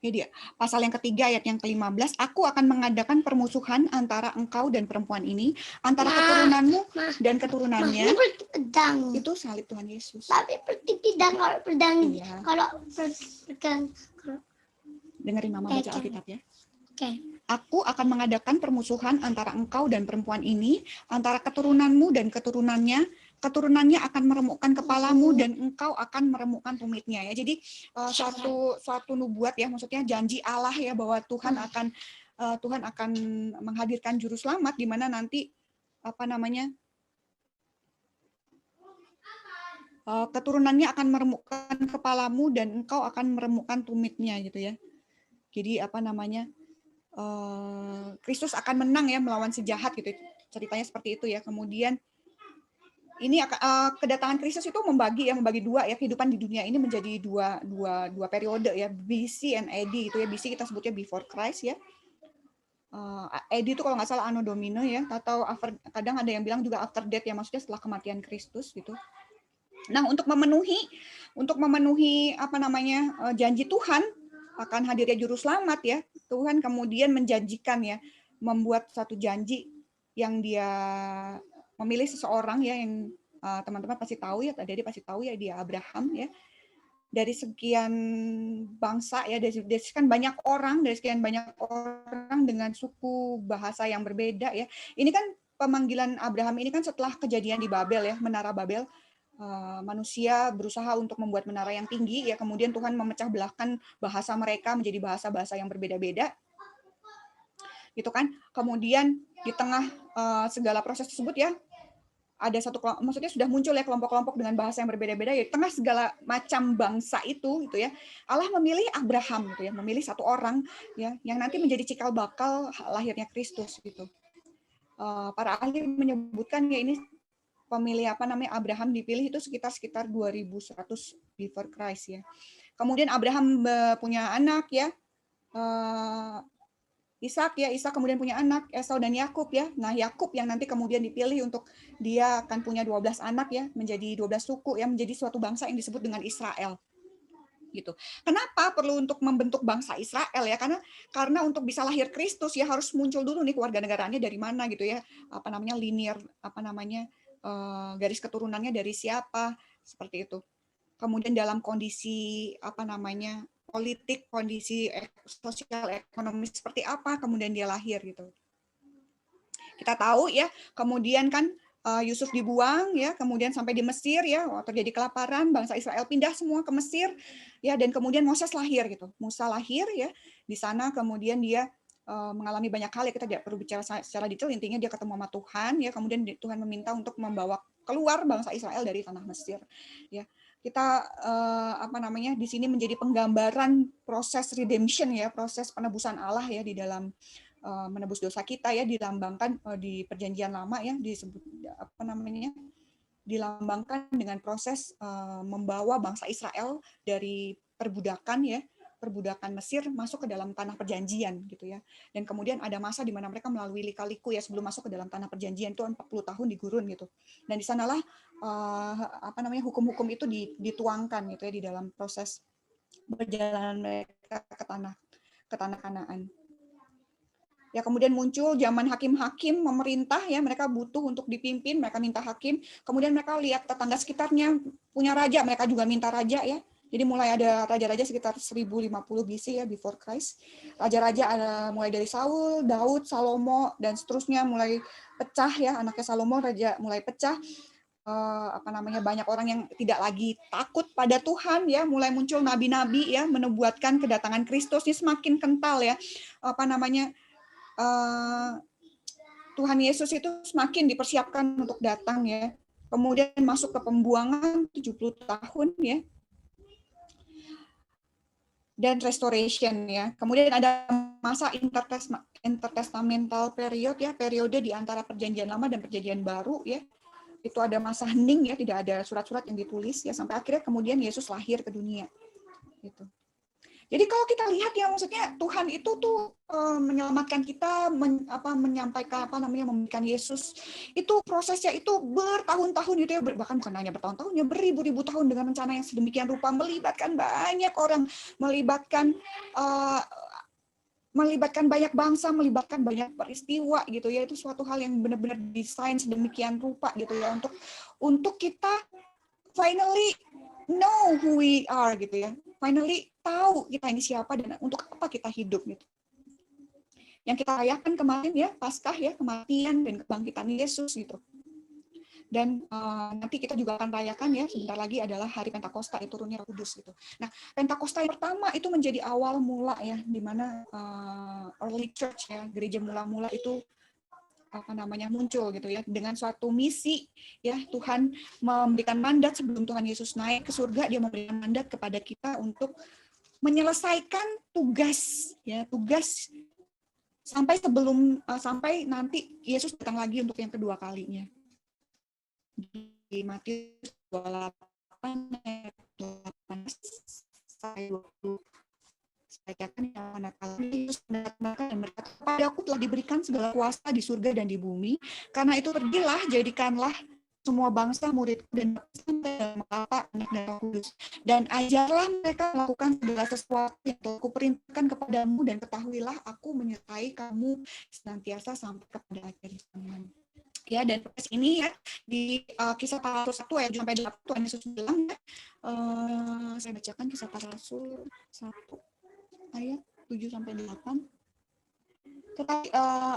Ya dia. Pasal yang ketiga ayat yang ke-15, aku akan mengadakan permusuhan antara engkau dan perempuan ini, antara keturunanmu dan keturunannya. Pedang. Itu salib Tuhan Yesus. Tapi pedang kalau pedang iya. Kalau pedang. Dengerin Mama baca Alkitab ya. Oke. Aku akan mengadakan permusuhan antara engkau dan perempuan ini, antara keturunanmu dan keturunannya. Keturunannya akan meremukkan kepalamu dan engkau akan meremukkan tumitnya ya. Jadi suatu nubuat ya, maksudnya janji Allah ya, bahwa Tuhan akan menghadirkan juru selamat di mana nanti keturunannya akan meremukkan kepalamu dan engkau akan meremukkan tumitnya gitu ya. Jadi Kristus akan menang ya melawan si jahat gitu, ceritanya seperti itu ya. Kemudian ini kedatangan Kristus itu membagi dua ya, kehidupan di dunia ini menjadi dua periode ya, BC and AD itu ya. BC kita sebutnya before Christ ya, AD itu kalau nggak salah Anno Domini ya, atau kadang ada yang bilang juga after death ya, maksudnya setelah kematian Kristus gitu. Nah, untuk memenuhi janji Tuhan akan hadirnya juru selamat ya, Tuhan kemudian menjanjikan ya, membuat satu janji yang dia memilih seseorang ya, yang teman-teman pasti tahu ya, tadi pasti tahu ya, dia Abraham ya. dari sekian bangsa ya, dari sekian banyak orang, dengan suku bahasa yang berbeda ya. Ini kan pemanggilan Abraham ini kan setelah kejadian di Babel ya, Menara Babel. Manusia berusaha untuk membuat menara yang tinggi ya, kemudian Tuhan memecah belahkan bahasa mereka menjadi bahasa-bahasa yang berbeda-beda gitu kan. Kemudian di tengah segala proses tersebut ya, ada maksudnya sudah muncul ya kelompok-kelompok dengan bahasa yang berbeda-beda ya, di tengah segala macam bangsa itu gitu ya, Allah memilih Abraham gitu ya, memilih satu orang ya yang nanti menjadi cikal bakal lahirnya Kristus gitu. Para ahli menyebutkan ya ini pemilih Abraham dipilih itu sekitar 2100 before Christ ya. Kemudian Abraham punya anak ya, Ishak kemudian punya anak Esau dan Yakub ya. Nah, Yakub yang nanti kemudian dipilih untuk dia akan punya 12 anak ya, menjadi 12 suku ya, menjadi suatu bangsa yang disebut dengan Israel. Gitu. Kenapa perlu untuk membentuk bangsa Israel ya? Karena untuk bisa lahir Kristus ya harus muncul dulu nih kewarganegaraannya dari mana gitu ya. Linear garis keturunannya dari siapa, seperti itu. Kemudian dalam kondisi politik, kondisi sosial ekonomi seperti apa, kemudian dia lahir gitu. Kita tahu ya, kemudian kan Yusuf dibuang ya, kemudian sampai di Mesir ya, terjadi kelaparan, bangsa Israel pindah semua ke Mesir ya, dan kemudian Moses lahir gitu. Musa lahir ya, di sana kemudian dia mengalami banyak hal ya, kita tidak perlu bicara secara detail, intinya dia ketemu sama Tuhan ya, kemudian Tuhan meminta untuk membawa keluar bangsa Israel dari tanah Mesir ya. Kita di sini menjadi penggambaran proses redemption ya, proses penebusan Allah ya di dalam menebus dosa kita ya, dilambangkan di Perjanjian Lama ya, disebut dilambangkan dengan proses membawa bangsa Israel dari perbudakan Mesir masuk ke dalam tanah perjanjian gitu ya. Dan kemudian ada masa di mana mereka melalui lika-liku ya sebelum masuk ke dalam tanah perjanjian, itu 40 tahun di gurun gitu. Dan di sanalah hukum-hukum itu dituangkan gitu ya di dalam proses perjalanan mereka ke tanah Kanaan. Ya, kemudian muncul zaman hakim-hakim memerintah ya, mereka butuh untuk dipimpin, mereka minta hakim. Kemudian mereka lihat tetangga sekitarnya punya raja, mereka juga minta raja ya. Jadi mulai ada raja-raja sekitar 1050 BC ya, before Christ. Raja-raja ada mulai dari Saul, Daud, Salomo, dan seterusnya mulai pecah ya, anaknya Salomo raja mulai pecah. Banyak orang yang tidak lagi takut pada Tuhan ya, mulai muncul nabi-nabi ya, menubuatkan kedatangan Kristus ini semakin kental ya. Tuhan Yesus itu semakin dipersiapkan untuk datang ya. Kemudian masuk ke pembuangan 70 tahun ya. Dan restoration ya. Kemudian ada masa intertestamental period ya, periode di antara Perjanjian Lama dan Perjanjian Baru ya. Itu ada masa hening ya, tidak ada surat-surat yang ditulis ya, sampai akhirnya kemudian Yesus lahir ke dunia. Gitu. Jadi kalau kita lihat ya, maksudnya Tuhan itu tuh menyelamatkan kita, menyampaikan memberikan Yesus, itu prosesnya itu bertahun-tahun gitu ya, bahkan bukan hanya bertahun-tahun ya, beribu-ribu tahun dengan rencana yang sedemikian rupa, melibatkan banyak orang, melibatkan banyak bangsa, melibatkan banyak peristiwa gitu ya, itu suatu hal yang benar-benar desain sedemikian rupa gitu ya, untuk kita finally know who we are gitu ya. Finally tahu kita ini siapa dan untuk apa kita hidup gitu. Yang kita rayakan kemarin ya, Paskah ya, kematian dan kebangkitan Yesus gitu. Dan nanti kita juga akan rayakan ya, sebentar lagi adalah hari Pentakosta, itu turunnya Roh Kudus gitu. Nah, Pentakosta yang pertama itu menjadi awal mula ya, di mana early church ya, gereja mula-mula itu muncul gitu ya, dengan suatu misi ya. Tuhan memberikan mandat sebelum Tuhan Yesus naik ke surga, dia memberikan mandat kepada kita untuk menyelesaikan tugas sampai nanti Yesus datang lagi untuk yang kedua kalinya. Di Matius 28 ayat 18-20. Dan berkata, kepadaku telah diberikan segala kuasa di surga dan di bumi, karena itu pergilah, jadikanlah semua bangsa muridku dan Bapa, Anak dan Roh Kudus, dan ajarlah mereka melakukan segala sesuatu yang telah kuperintahkan kepadamu, dan ketahuilah aku menyertai kamu senantiasa sampai kepada akhir zaman. Ya, dan proses ini ya di Kisah 1 ayat 7-8 Tuhan Yesus bilang Saya bacakan Kisah Para Rasul 1 ayat 7-8. Tetapi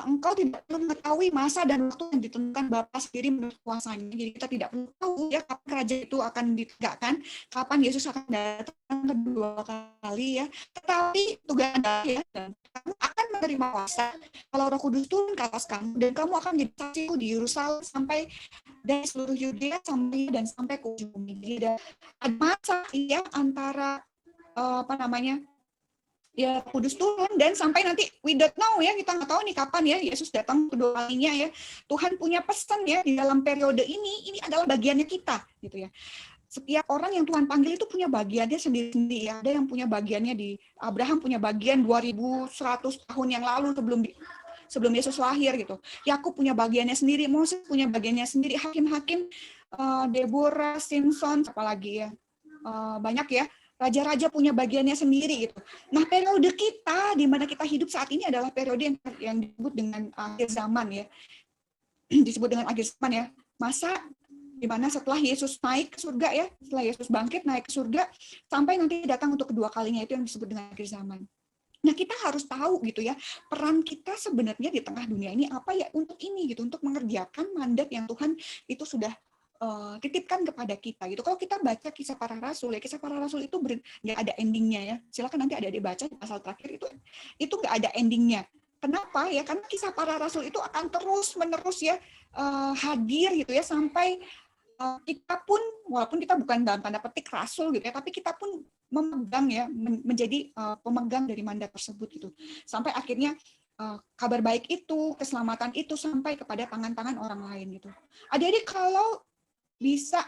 engkau tidak perlu mengetahui masa dan waktu yang ditentukan Bapa sendiri menurut kuasanya. Jadi kita tidak perlu tahu ya kapan kerajaan itu akan ditegakkan, kapan Yesus akan datang kedua kali ya. Tetapi tugas Anda ya, dan kamu akan menerima kuasa kalau Roh Kudus turun ke atas kamu, dan kamu akan menjadi saksiku di Yerusalem sampai dari seluruh Yudea sampai ke ujung bumi. Jadi ada masa ya antara ya Kudus turun dan sampai nanti we don't know ya, kita nggak tahu nih kapan ya Yesus datang kedua kalinya ya. Tuhan punya pesan ya di dalam periode ini adalah bagiannya kita gitu ya. Setiap orang yang Tuhan panggil itu punya bagiannya sendiri-sendiri ya. Ada yang punya bagiannya di Abraham punya bagian 2100 tahun yang lalu sebelum Yesus lahir gitu. Yakub punya bagiannya sendiri, Moses punya bagiannya sendiri, hakim-hakim, Deborah, Simpson, apalagi ya. Banyak ya. Raja-raja punya bagiannya sendiri gitu. Nah, periode kita di mana kita hidup saat ini adalah periode yang disebut dengan akhir zaman ya. Disebut dengan akhir zaman ya. Masa di mana setelah Yesus naik ke surga ya, setelah Yesus bangkit naik ke surga sampai nanti datang untuk kedua kalinya, itu yang disebut dengan akhir zaman. Nah, kita harus tahu gitu ya, peran kita sebenarnya di tengah dunia ini apa ya untuk ini gitu, untuk mengerjakan mandat yang Tuhan itu sudah titipkan kepada kita gitu. Kalau kita baca Kisah Para Rasul ya, Kisah Para Rasul itu nggak ada endingnya ya. Silakan nanti adik-adik baca di pasal terakhir itu nggak ada endingnya. Kenapa ya? Karena Kisah Para Rasul itu akan terus menerus ya hadir gitu ya sampai kita pun, walaupun kita bukan dalam tanda petik rasul gitu ya, tapi kita pun memegang ya, menjadi pemegang dari mandat tersebut gitu. Sampai akhirnya kabar baik itu, keselamatan itu sampai kepada tangan-tangan orang lain gitu. Adik-adik kalau bisa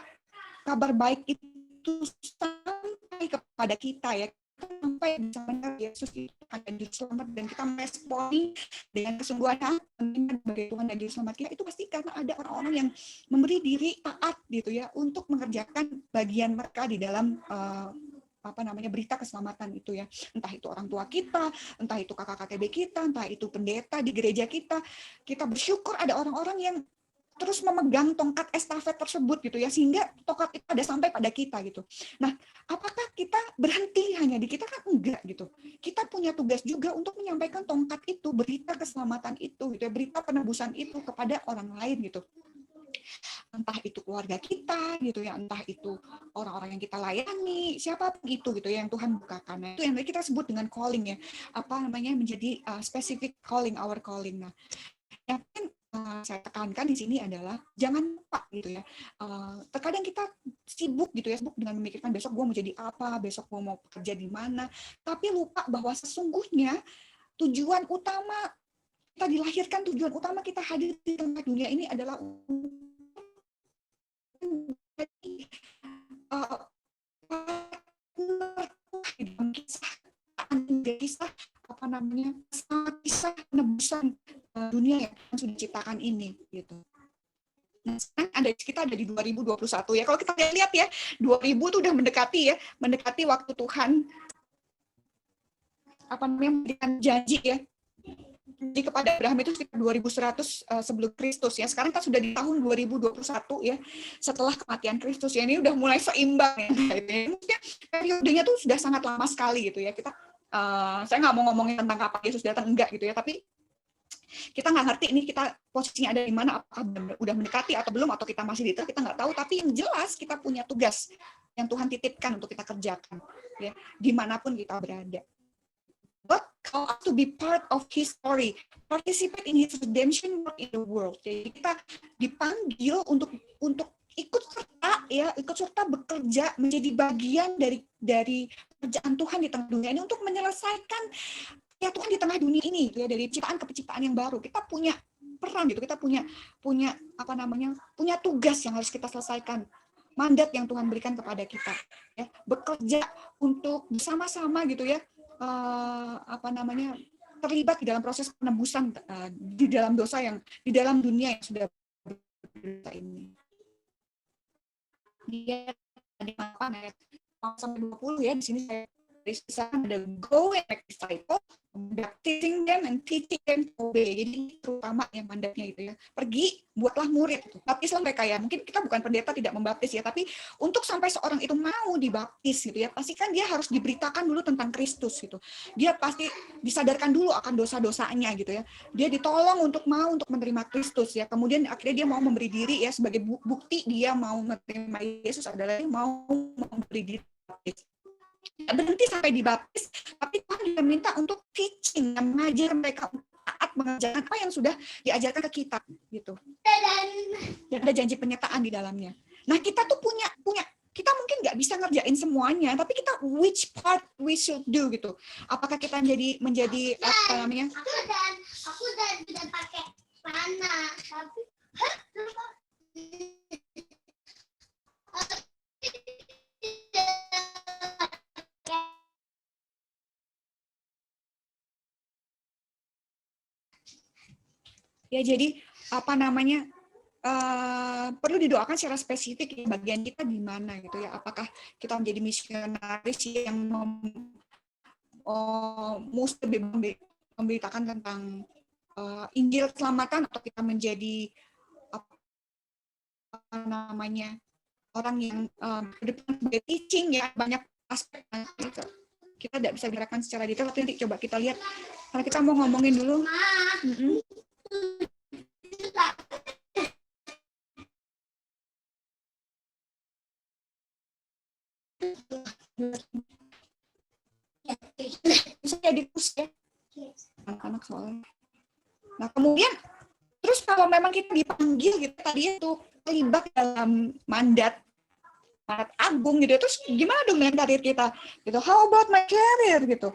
kabar baik itu sampai kepada kita ya, sampai bisa benar Yesus itu akan diselamat dan kita meresponi dengan kesungguhan sebagai Tuhan dan Juru Selamat kita, itu pasti karena ada orang-orang yang memberi diri taat gitu ya untuk mengerjakan bagian mereka di dalam berita keselamatan itu ya. Entah itu orang tua kita, entah itu kakak KTB kita, entah itu pendeta di gereja kita. Kita bersyukur ada orang-orang yang terus memegang tongkat estafet tersebut gitu ya, sehingga tongkat itu ada sampai pada kita gitu. Nah, apakah kita berhenti hanya di kita? Kan enggak gitu. Kita punya tugas juga untuk menyampaikan tongkat itu, berita keselamatan itu gitu ya, berita penebusan itu kepada orang lain gitu. Entah itu keluarga kita gitu ya, entah itu orang-orang yang kita layani, siapapun itu gitu ya yang Tuhan bukakan. Nah, itu yang kita sebut dengan calling ya. Menjadi specific calling, our calling. Nah, yang saya tekankan di sini adalah jangan lupa gitu ya. Terkadang kita sibuk gitu ya, sibuk dengan memikirkan besok gue mau jadi apa, besok gue mau bekerja di mana, tapi lupa bahwa sesungguhnya tujuan utama kita dilahirkan, tujuan utama kita hadir di tengah dunia ini adalah kisah penebusan dunia yang sudah diciptakan ini gitu. Nah, sekarang kita ada di 2021 ya. Kalau kita lihat ya, 2000 itu udah mendekati waktu Tuhan memberikan janji ya. Jadi kepada Abraham itu sekitar 2100 sebelum Kristus ya. Sekarang kita sudah di tahun 2021 ya. Setelah kematian Kristus ya, ini udah mulai seimbang ya. Maksudnya periodenya tuh sudah sangat lama sekali gitu ya. Saya nggak mau ngomongin tentang kapan Yesus datang, enggak gitu ya, tapi kita nggak ngerti ini kita posisinya ada di mana, apakah udah mendekati atau belum, atau kita masih di tengah, kita nggak tahu. Tapi yang jelas kita punya tugas yang Tuhan titipkan untuk kita kerjakan ya, dimanapun kita berada. God call us to be part of His story, participate in His redemption work in the world. Jadi kita dipanggil untuk ikut serta bekerja, menjadi bagian dari kerjaan Tuhan di tengah dunia ini untuk menyelesaikan ya Tuhan di tengah dunia ini ya, dari ciptaan ke penciptaan yang baru. Kita punya peran gitu, kita punya tugas yang harus kita selesaikan, mandat yang Tuhan berikan kepada kita ya, bekerja untuk bersama-sama gitu ya, terlibat di dalam proses penebusan di dalam dosa yang di dalam dunia yang sudah berdosa ini. Dia ayat 8 ayat 20 ya, di sini saya misalkan ada go and make disciple, baptizing them and teaching them to obey. Jadi terutama yang mandatnya itu ya, pergi buatlah murid, gitu. Baptislah mereka ya. Mungkin kita bukan pendeta tidak membaptis ya, tapi untuk sampai seorang itu mau dibaptis gitu ya, pasti kan dia harus diberitakan dulu tentang Kristus gitu. Dia pasti disadarkan dulu akan dosa-dosanya gitu ya. Dia ditolong untuk menerima Kristus ya. Kemudian akhirnya dia mau memberi diri ya, sebagai bukti dia mau menerima Yesus adalah dia mau memberi diri baptis. Berhenti sampai dibaptis, tapi Tuhan juga minta untuk teaching, mengajar mereka taat mengerjakan apa yang sudah diajarkan ke kita gitu. Dan ada janji penyertaan di dalamnya. Nah, kita tuh punya kita mungkin nggak bisa ngerjain semuanya, tapi kita which part we should do gitu. Apakah kita menjadi apa namanya? Aku udah pakai panah, tapi ya, jadi apa namanya, perlu didoakan secara spesifik ya, bagian kita di mana gitu ya. Apakah kita menjadi misionaris yang mesti memberitakan tentang Injil keselamatan, atau kita menjadi apa namanya, orang yang berdepan sebagai teaching ya, banyak aspek gitu. Kita tidak bisa bicarakan secara detail, tapi nanti coba kita lihat karena kita mau ngomongin dulu. Bisa jadi terus ya anak-anak soalnya. Nah, kemudian terus kalau memang kita dipanggil gitu tadi itu terlibat dalam mandat agung gitu, terus gimana dong dengan karir kita gitu? How about my career gitu?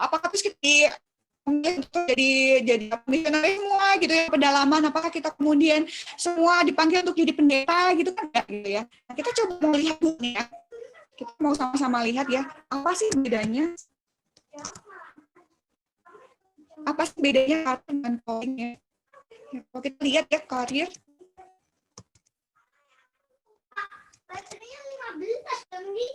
Apakah terus kita jadi misionaris semua gitu ya, pedalaman, apakah kita kemudian semua dipanggil untuk jadi pendeta gitu kan enggak gitu ya. Nah, kita coba melihat dulu nih ya. Kita mau sama-sama lihat ya, apa sih bedanya? Apa sih bedanya karir dengan callingnya? Kalau kita lihat ya karir, baterainya 15 dong nih.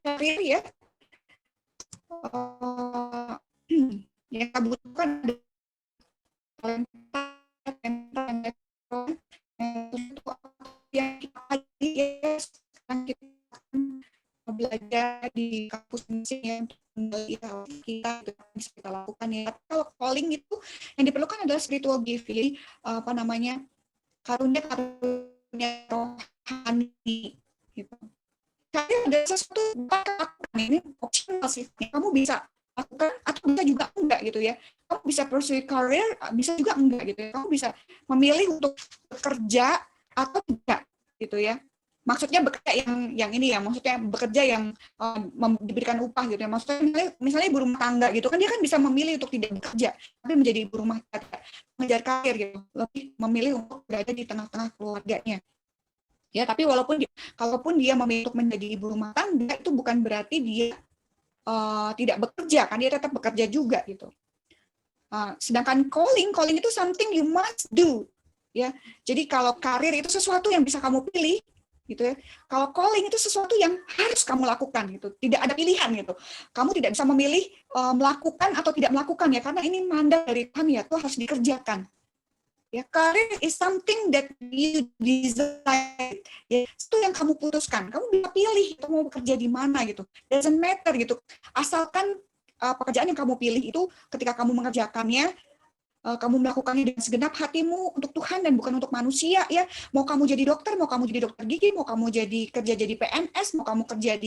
karir ya, yang kita butuhkan ada talenta yang kita pelajari ya, sekarang kita belajar di kampus yang kita bisa kita lakukan ya. Tapi kalau calling itu yang diperlukan adalah spiritual gift, jadi apa namanya, karunia rohani gitu. Kayak ada sesuatu ini optional sih, kamu bisa lakukan atau bisa juga enggak gitu ya. Kamu bisa pursue career, bisa juga enggak gitu ya. Kamu bisa memilih untuk bekerja atau tidak gitu ya. Maksudnya bekerja yang ini ya, maksudnya bekerja yang diberikan upah gitu ya. Maksudnya misalnya ibu rumah tangga gitu kan, dia kan bisa memilih untuk tidak bekerja tapi menjadi ibu rumah tangga, mengejar karir gitu, lebih memilih untuk berada di tengah-tengah keluarganya. Ya, tapi kalaupun dia memilih untuk menjadi ibu rumah tangga, itu bukan berarti dia tidak bekerja, kan dia tetap bekerja juga gitu. Sedangkan calling itu something you must do, ya. Jadi kalau karir itu sesuatu yang bisa kamu pilih, gitu ya. Kalau calling itu sesuatu yang harus kamu lakukan, gitu. Tidak ada pilihan gitu. Kamu tidak bisa memilih melakukan atau tidak melakukan ya, karena ini mandat dari Tuhan ya, itu harus dikerjakan. Ya, career is something that you decide. Ya, itu yang kamu putuskan. Kamu bisa pilih kamu mau bekerja di mana gitu. Doesn't matter gitu. Asalkan pekerjaan yang kamu pilih itu ketika kamu mengerjakannya, kamu melakukannya dengan segenap hatimu untuk Tuhan dan bukan untuk manusia ya. Mau kamu jadi dokter, mau kamu jadi dokter gigi, mau kamu kerja jadi PNS, mau kamu kerja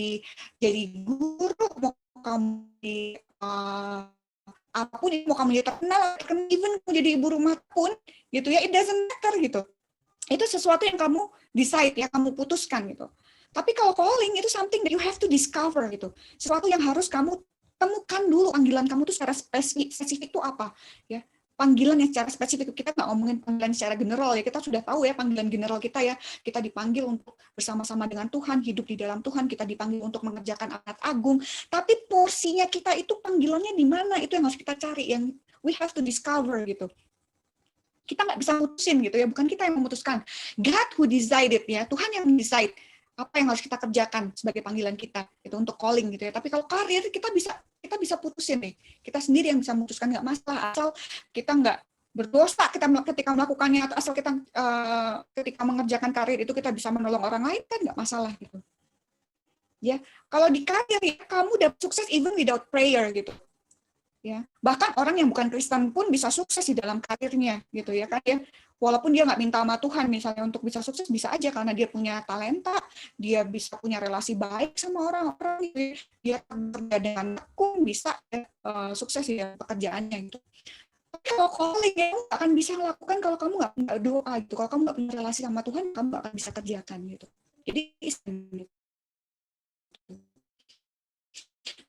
jadi guru, mau kamu di apapun, mau kamu jadi terkenal, even kamu jadi ibu rumah pun, gitu ya, it doesn't matter gitu. Itu sesuatu yang kamu decide ya, kamu putuskan gitu. Tapi kalau calling itu something that you have to discover gitu. Sesuatu yang harus kamu temukan dulu, panggilan kamu tuh secara spesifik itu apa ya. panggilan yang secara spesifik. Kita nggak ngomongin panggilan secara general ya, kita sudah tahu ya panggilan general kita ya, kita dipanggil untuk bersama-sama dengan Tuhan, hidup di dalam Tuhan, kita dipanggil untuk mengerjakan amanat agung, tapi porsinya kita itu panggilannya di mana, itu yang harus kita cari, yang we have to discover gitu. Kita nggak bisa mutusin gitu ya, bukan kita yang memutuskan. God who decided ya, Tuhan yang decide apa yang harus kita kerjakan sebagai panggilan kita itu untuk calling gitu ya. Tapi kalau karir kita bisa putusin nih, kita sendiri yang bisa memutuskan, nggak masalah asal kita nggak berdosa ketika melakukannya, atau asal kita ketika mengerjakan karir itu kita bisa menolong orang lain, kan nggak masalah gitu ya. Kalau di karir ya, kamu dapat sukses even without prayer gitu ya, bahkan orang yang bukan Kristen pun bisa sukses di dalam karirnya gitu ya kan ya, walaupun dia nggak minta sama Tuhan misalnya untuk bisa sukses, bisa aja karena dia punya talenta, dia bisa punya relasi baik sama orang-orang, dia kerja dengan tekun, bisa sukses di pekerjaannya gitu. Tapi kalau calling ya, kamu akan bisa melakukan kalau kamu nggak doa gitu, kalau kamu nggak punya relasi sama Tuhan, kamu nggak akan bisa kerjakan gitu. Jadi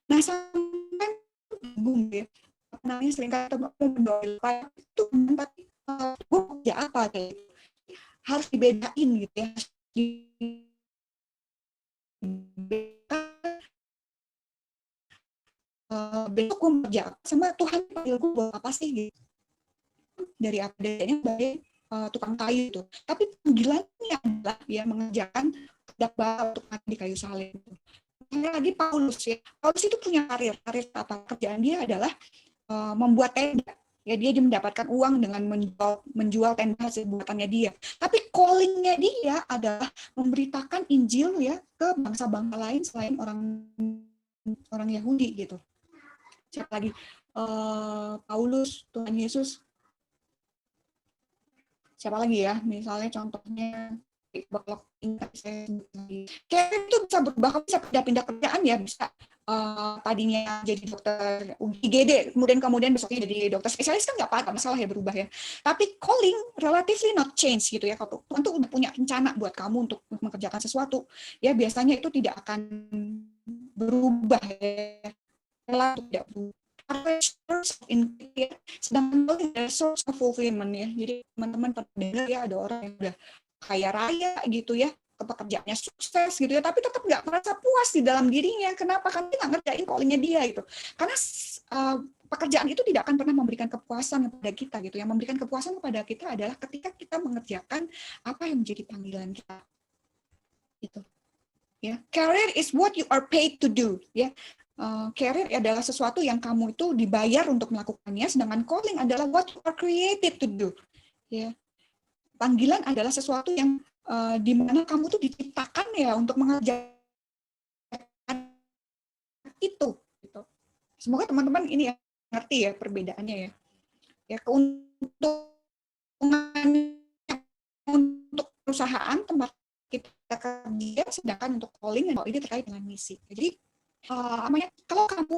nah sampai bingung ya, apa namanya, sering kata mau mendoakan itu, tapi gue kerja apa kayak gitu. Harus dibedain gitu ya, besok gue kerja sama Tuhan panggil gue buat apa sih gitu. Dari apa adanya sebagai tukang kayu itu, tapi panggilannya adalah ya mengerjakan dakwah untuk mati di kayu salib itu. Lagi Paulus ya, Paulus itu punya karir apa, kerjaan dia adalah membuat tenda ya, dia mendapatkan uang dengan menjual tenda hasil buatannya dia, tapi callingnya dia adalah memberitakan Injil ya ke bangsa-bangsa lain selain orang Yahudi gitu. Siapa lagi? Paulus, Tuhan Yesus, siapa lagi ya, misalnya contohnya kayak itu bisa berubah, bisa pindah kerjaan ya, bisa tadinya jadi dokter IGD, kemudian besoknya jadi dokter spesialis, kan nggak apa-apa, masalah ya berubah ya. Tapi calling relatively not change gitu ya. Kalau Tuhan tuh udah punya rencana buat kamu untuk mengerjakan sesuatu, ya biasanya itu tidak akan berubah ya. Relatif tidak berubah. Sedangkan source of fulfillment ya. Jadi teman-teman pernah dengar ya, ada orang yang udah kaya raya gitu ya, pekerjaannya sukses gitu ya, tapi tetap nggak merasa puas di dalam dirinya. Kenapa? Karena dia nggak ngerjain callingnya dia gitu. Karena pekerjaan itu tidak akan pernah memberikan kepuasan kepada kita gitu. Yang memberikan kepuasan kepada kita adalah ketika kita mengerjakan apa yang menjadi panggilan kita. Gitu. Ya, career is what you are paid to do. Ya, career adalah sesuatu yang kamu itu dibayar untuk melakukannya, sedangkan calling adalah what you are created to do. Ya, panggilan adalah sesuatu yang di mana kamu tuh diciptakan ya untuk mengerjakan itu. Gitu. Semoga teman-teman ini ngerti ya perbedaannya ya. Ya, keuntungan untuk perusahaan tempat kita kerja, sedangkan untuk calling ini terkait dengan misi. Jadi kalau kamu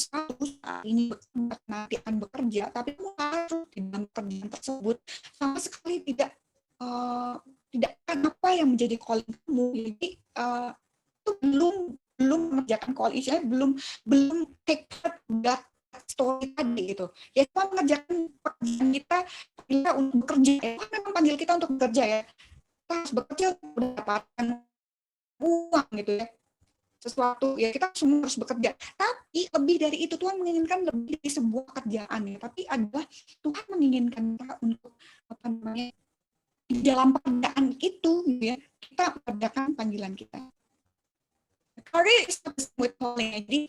status ini nanti akan bekerja, tapi kamu harus di dalam pekerjaan tersebut sama sekali tidak akan apa yang menjadi calling kamu. Jadi itu belum mengerjakan calling, belum take part that story tadi gitu. Ya cuma mengerjakan pekerjaan kita untuk bekerja. Ya memang panggil kita untuk bekerja ya. Kita harus bekerja untuk mendapatkan uang gitu ya. Sesuatu ya, kita semua harus bekerja, tapi lebih dari itu Tuhan menginginkan lebih dari sebuah kerjaan ya, tapi adalah Tuhan menginginkan kita untuk apa namanya, di dalam pekerjaan itu ya, kita mengerjakan panggilan kita. Career is with calling. Jadi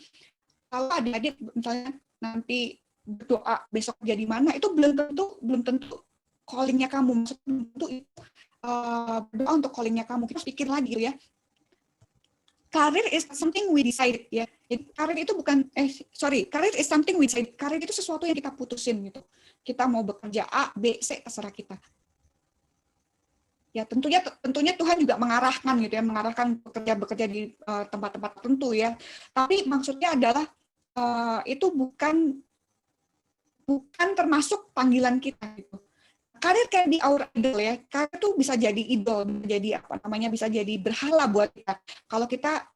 kalau adik-adik misalnya nanti berdoa besok jadi mana, itu belum tentu callingnya kamu, maksudnya belum tentu itu berdoa untuk callingnya kamu. Kita harus pikir lagi ya. Karir is something we decide ya. Jadi karir itu karir is something we decide. Karir itu sesuatu yang kita putusin gitu. Kita mau bekerja A, B, C, terserah kita. Ya tentunya Tuhan juga mengarahkan gitu ya, mengarahkan bekerja di tempat-tempat tertentu ya. Tapi maksudnya adalah itu bukan termasuk panggilan kita gitu. Karir kayak di our idol ya, karir itu bisa jadi idol, jadi apa namanya, bisa jadi berhala buat kita. Kalau kita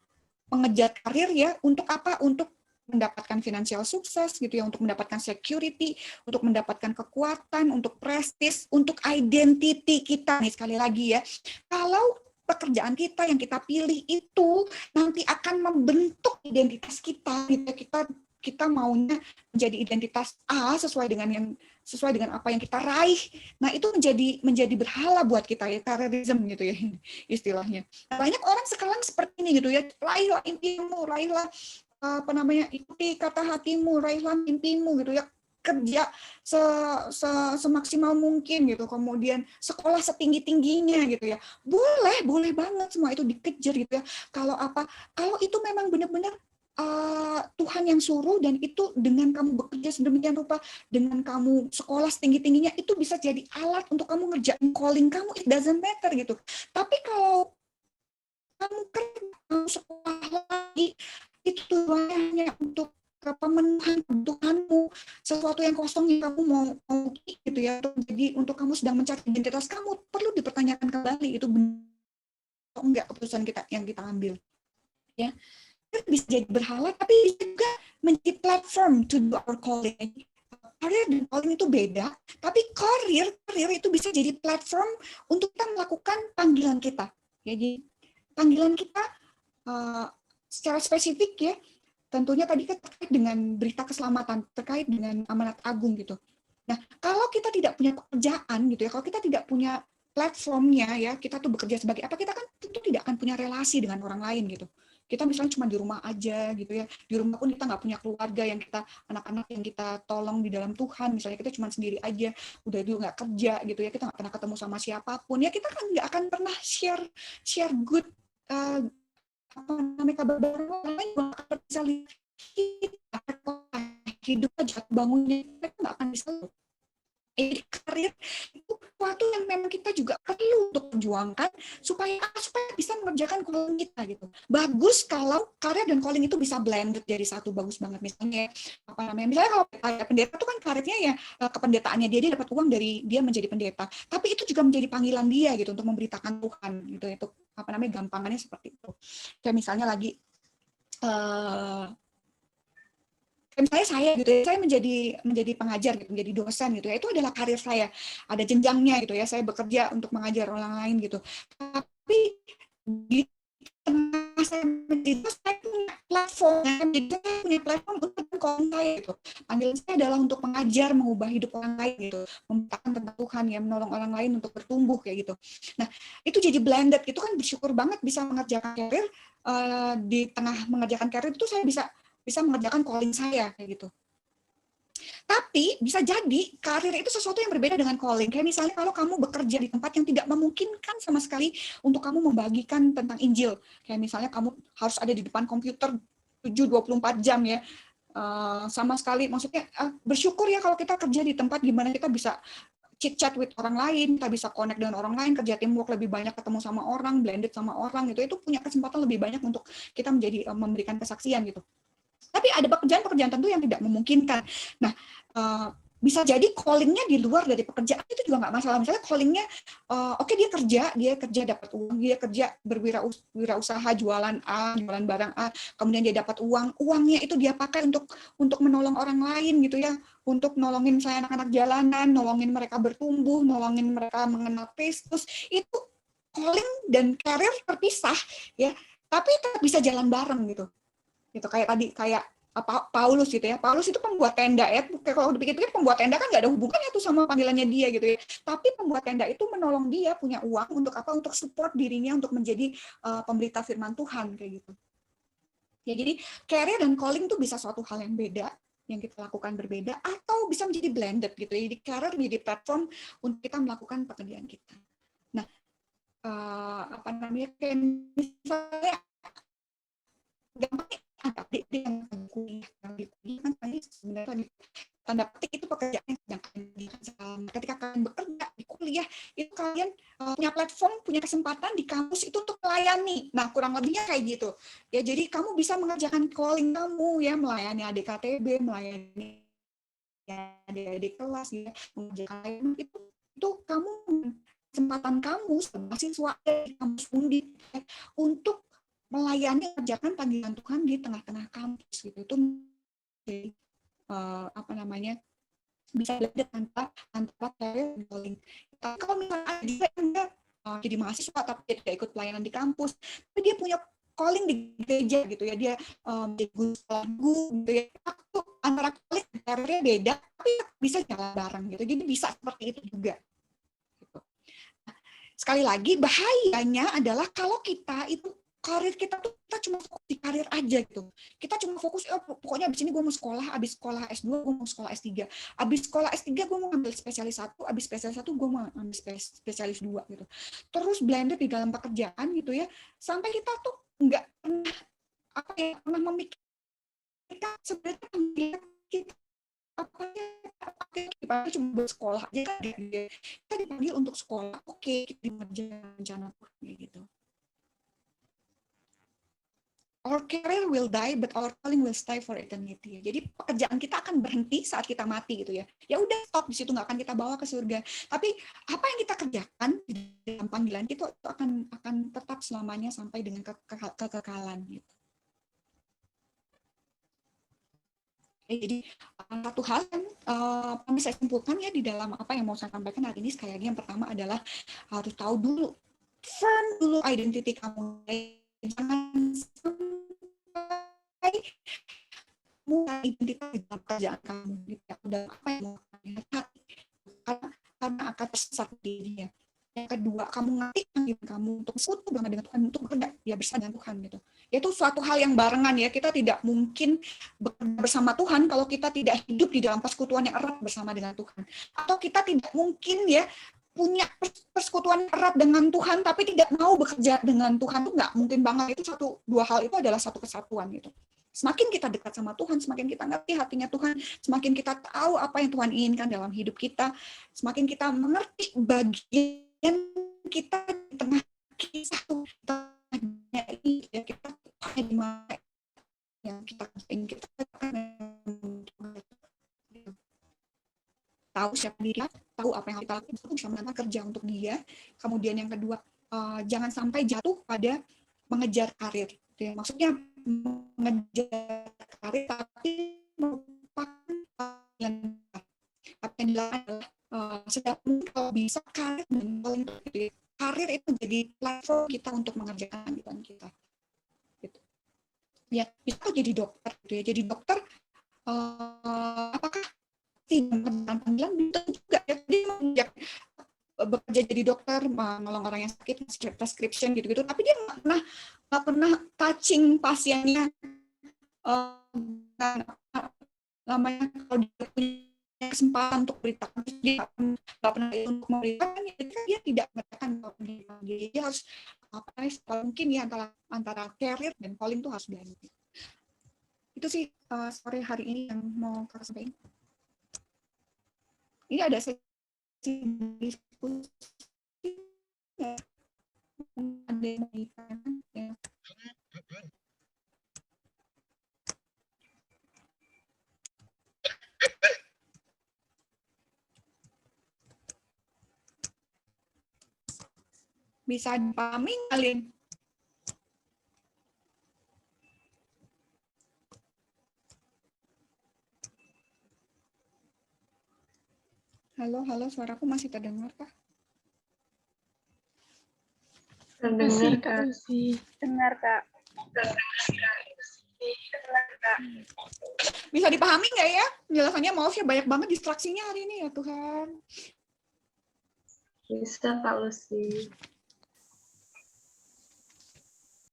mengejar karir ya, untuk apa? Untuk mendapatkan financial sukses gitu ya, untuk mendapatkan security, untuk mendapatkan kekuatan, untuk prestis, untuk identity kita nih sekali lagi ya. Kalau pekerjaan kita yang kita pilih itu nanti akan membentuk identitas kita gitu. Kita maunya menjadi identitas A sesuai dengan apa yang kita raih. Nah, itu menjadi berhala buat kita ya, karerism gitu ya istilahnya. Nah, banyak orang sekarang seperti ini gitu ya, raihlah impimu, raihlah ikuti kata hatimu, raihlah mimpimu gitu ya, kerja semaksimal mungkin gitu, kemudian sekolah setinggi-tingginya gitu ya. Boleh banget semua itu dikejar gitu ya. Kalau itu memang benar-benar Tuhan yang suruh, dan itu dengan kamu bekerja sedemikian rupa, dengan kamu sekolah setinggi-tingginya, itu bisa jadi alat untuk kamu ngerjain calling kamu, it doesn't matter gitu. Tapi kalau kamu sekolah lagi, itu tujuannya untuk pemenuhan kebutuhanmu, sesuatu yang kosong yang kamu mau gitu ya. Jadi untuk kamu sedang mencari identitas kamu, perlu dipertanyakan kembali itu benar atau enggak keputusan yang kita ambil. Ya, bisa jadi berhala, tapi bisa juga menjadi platform to do our calling. Karir dan calling itu beda, tapi karir itu bisa jadi platform untuk kita melakukan panggilan kita. Ya, jadi panggilan kita secara spesifik ya, tentunya tadi terkait dengan berita keselamatan, terkait dengan amanat agung gitu. Nah, kalau kita tidak punya pekerjaan gitu ya, kalau kita tidak punya platformnya ya, kita tuh bekerja sebagai apa, kita kan tentu tidak akan punya relasi dengan orang lain gitu. Kita misalnya cuma di rumah aja gitu ya, di rumah pun kita nggak punya keluarga yang kita, anak-anak yang kita tolong di dalam Tuhan, misalnya kita cuma sendiri aja, udah dulu nggak kerja gitu ya, kita nggak pernah ketemu sama siapapun ya, kita kan nggak akan pernah share good kabar baru, orang lain juga nggak akan bisa lihat kita hidup aja, bangunnya mereka nggak akan bisa. Jadi karir itu sesuatu yang memang kita juga perlu untuk perjuangkan supaya bisa mengerjakan calling kita gitu. Bagus kalau karir dan calling itu bisa blended jadi satu, bagus banget. Misalnya misalnya kalau pendeta itu kan karirnya ya kependetaannya dia dapat uang dari dia menjadi pendeta, tapi itu juga menjadi panggilan dia gitu untuk memberitakan Tuhan gitu. Itu gampangannya seperti itu. Kayak misalnya lagi misalnya saya gitu ya, saya menjadi pengajar gitu, menjadi dosen gitu ya, itu adalah karir saya, ada jenjangnya gitu ya, saya bekerja untuk mengajar orang lain gitu. Tapi di tengah saya menjadi dosen, saya punya platform, saya punya platform untuk calling saya gitu. Panggilan saya adalah untuk mengajar, mengubah hidup orang lain gitu, memberitakan tentang Tuhan ya, menolong orang lain untuk bertumbuh kayak gitu. Nah, itu jadi blended, itu kan bersyukur banget bisa mengerjakan karir, di tengah mengerjakan karir itu saya bisa mengerjakan calling saya kayak gitu. Tapi bisa jadi karir itu sesuatu yang berbeda dengan calling. Kayak misalnya kalau kamu bekerja di tempat yang tidak memungkinkan sama sekali untuk kamu membagikan tentang Injil. Kayak misalnya kamu harus ada di depan komputer 7-24 jam ya. Sama sekali, maksudnya bersyukur ya kalau kita kerja di tempat gimana kita bisa chit-chat with orang lain, kita bisa connect dengan orang lain, kerja teamwork lebih banyak, ketemu sama orang, blended sama orang gitu. Itu punya kesempatan lebih banyak untuk kita memberikan kesaksian gitu. Tapi ada pekerjaan-pekerjaan tentu yang tidak memungkinkan. Nah, bisa jadi callingnya di luar dari pekerjaan itu juga nggak masalah. Misalnya callingnya, oke, dia kerja dapat uang, dia kerja berwirausaha jualan barang A, kemudian dia dapat uangnya itu dia pakai untuk menolong orang lain gitu ya, untuk nolongin saya anak-anak jalanan, nolongin mereka bertumbuh, nolongin mereka mengenal Kristus. Itu calling dan karir terpisah ya, tapi tetap bisa jalan bareng gitu. Gitu kayak Paulus gitu ya. Paulus itu pembuat tenda ya. Kalau dipikir-pikir pembuat tenda kan nggak ada hubungannya tuh sama panggilannya dia gitu ya. Tapi pembuat tenda itu menolong dia punya uang untuk apa? Untuk support dirinya untuk menjadi pemberita firman Tuhan kayak gitu. Ya, jadi career dan calling itu bisa suatu hal yang beda, yang kita lakukan berbeda, atau bisa menjadi blended gitu ya. Jadi career menjadi platform untuk kita melakukan pekerjaan kita. Nah, kayak misalnya gampang adik yang kuliah kan sebenarnya tanda petik itu pekerjaan yang sedang kalian, ketika kalian bekerja di kuliah itu kalian punya platform, punya kesempatan di kampus itu untuk melayani. Nah, kurang lebihnya kayak gitu ya. Jadi kamu bisa mengerjakan calling kamu ya, melayani adik KTB, melayani adik kelas ya, mengerjakan itu kamu, kesempatan kamu sebagai mahasiswa di kampus Undip untuk melayani, kerjakan panggilan Tuhan di tengah-tengah kampus gitu. Itu jadi apa namanya, bisa belajar tanpa career dan calling. Tapi kalau misalnya ada juga yang dia jadi mahasiswa tapi dia tidak ikut pelayanan di kampus, tapi dia punya calling di gereja gitu ya, dia jadi guru sekolah gitu ya, itu antara calling dan karirnya beda, tapi bisa jalan bareng gitu, jadi bisa seperti itu juga. Gitu. Nah, sekali lagi bahayanya adalah kalau kita itu karir kita tuh kita cuma fokus di karir aja gitu. Kita cuma fokus, pokoknya abis ini gue mau sekolah, abis sekolah S2 gue mau sekolah S3, abis sekolah S3 gue mau ambil spesialis 1, abis spesialis 1 gue mau ambil spesialis 2 gitu. Terus blended di dalam pekerjaan gitu ya, sampai kita tuh nggak pernah memikirkan sebenarnya kita kita cuma bersekolah aja kan, kita dipanggil untuk sekolah, oke, kita mengerjakan rencana Tuhan gitu. Our career will die, but our calling will stay for eternity. Jadi pekerjaan kita akan berhenti saat kita mati gitu ya. Ya udah stop di situ, nggak akan kita bawa ke surga. Tapi apa yang kita kerjakan di dalam panggilan itu akan tetap selamanya sampai dengan kekekalan gitu. Jadi satu hal yang bisa saya simpulkan ya di dalam apa yang mau saya sampaikan hari ini, sekali lagi yang pertama adalah harus tahu dulu, firm dulu identity kamu. Jangan sampai mulai identitas di dalam kerjaan kamu gitu ya, udah apa yang mau kamu hati, karena akan tersesat dirinya. Yang kedua, kamu ngerti panggilan kamu untuk sekutu dengan Tuhan, untuk bekerja ya bersama dengan Tuhan gitu. Itu suatu hal yang barengan ya, kita tidak mungkin bekerja bersama Tuhan kalau kita tidak hidup di dalam persekutuan yang erat bersama dengan Tuhan. Atau kita tidak mungkin ya punya persekutuan erat dengan Tuhan tapi tidak mau bekerja dengan Tuhan, itu nggak mungkin banget. Itu dua hal itu adalah satu kesatuan gitu. Semakin kita dekat sama Tuhan, semakin kita ngerti hatinya Tuhan, semakin kita tahu apa yang Tuhan inginkan dalam hidup kita, semakin kita mengerti bagian kita di tengah kisah Tuhannya ini, ya kita di mana yang kita ingin, kita tahu siapa diri, tahu apa yang kita lakukan, bisa menambah kerja untuk dia. Kemudian yang kedua, jangan sampai jatuh pada mengejar karir. Ya, maksudnya mengejar karir tapi merupakan yang dilakukan adalah setiap mungkin kalau bisa karir dan gitu ya. Karir itu jadi platform kita untuk mengerjakan kehidupan kita. Gitu. Ya, bisa jadi dokter gitu ya. Jadi dokter apakah tidak panggilan bisa juga ya, dia bekerja jadi dokter, menolong orang yang sakit, prescription gitu-gitu, tapi dia nggak pernah touching pasiennya, namanya kalau dia punya kesempatan untuk beritakan, dia nggak pernah untuk memberitakan, dia tidak mengatakan dia harus mungkin ya antara career dan calling tuh harus blended. Itu sih sore hari ini yang mau saya sampaikan. Ini ada sesi diskusi ya. Ada yang mau ditanyakan ya. Bisa dipahami kalian? Halo, suaraku masih terdengar kah? Terdengar, Kak. Dengar, Kak. Bisa dipahami nggak ya? Penjelasannya, maaf ya, banyak banget distraksinya hari ini ya Tuhan. Bisa, Kak Lucy.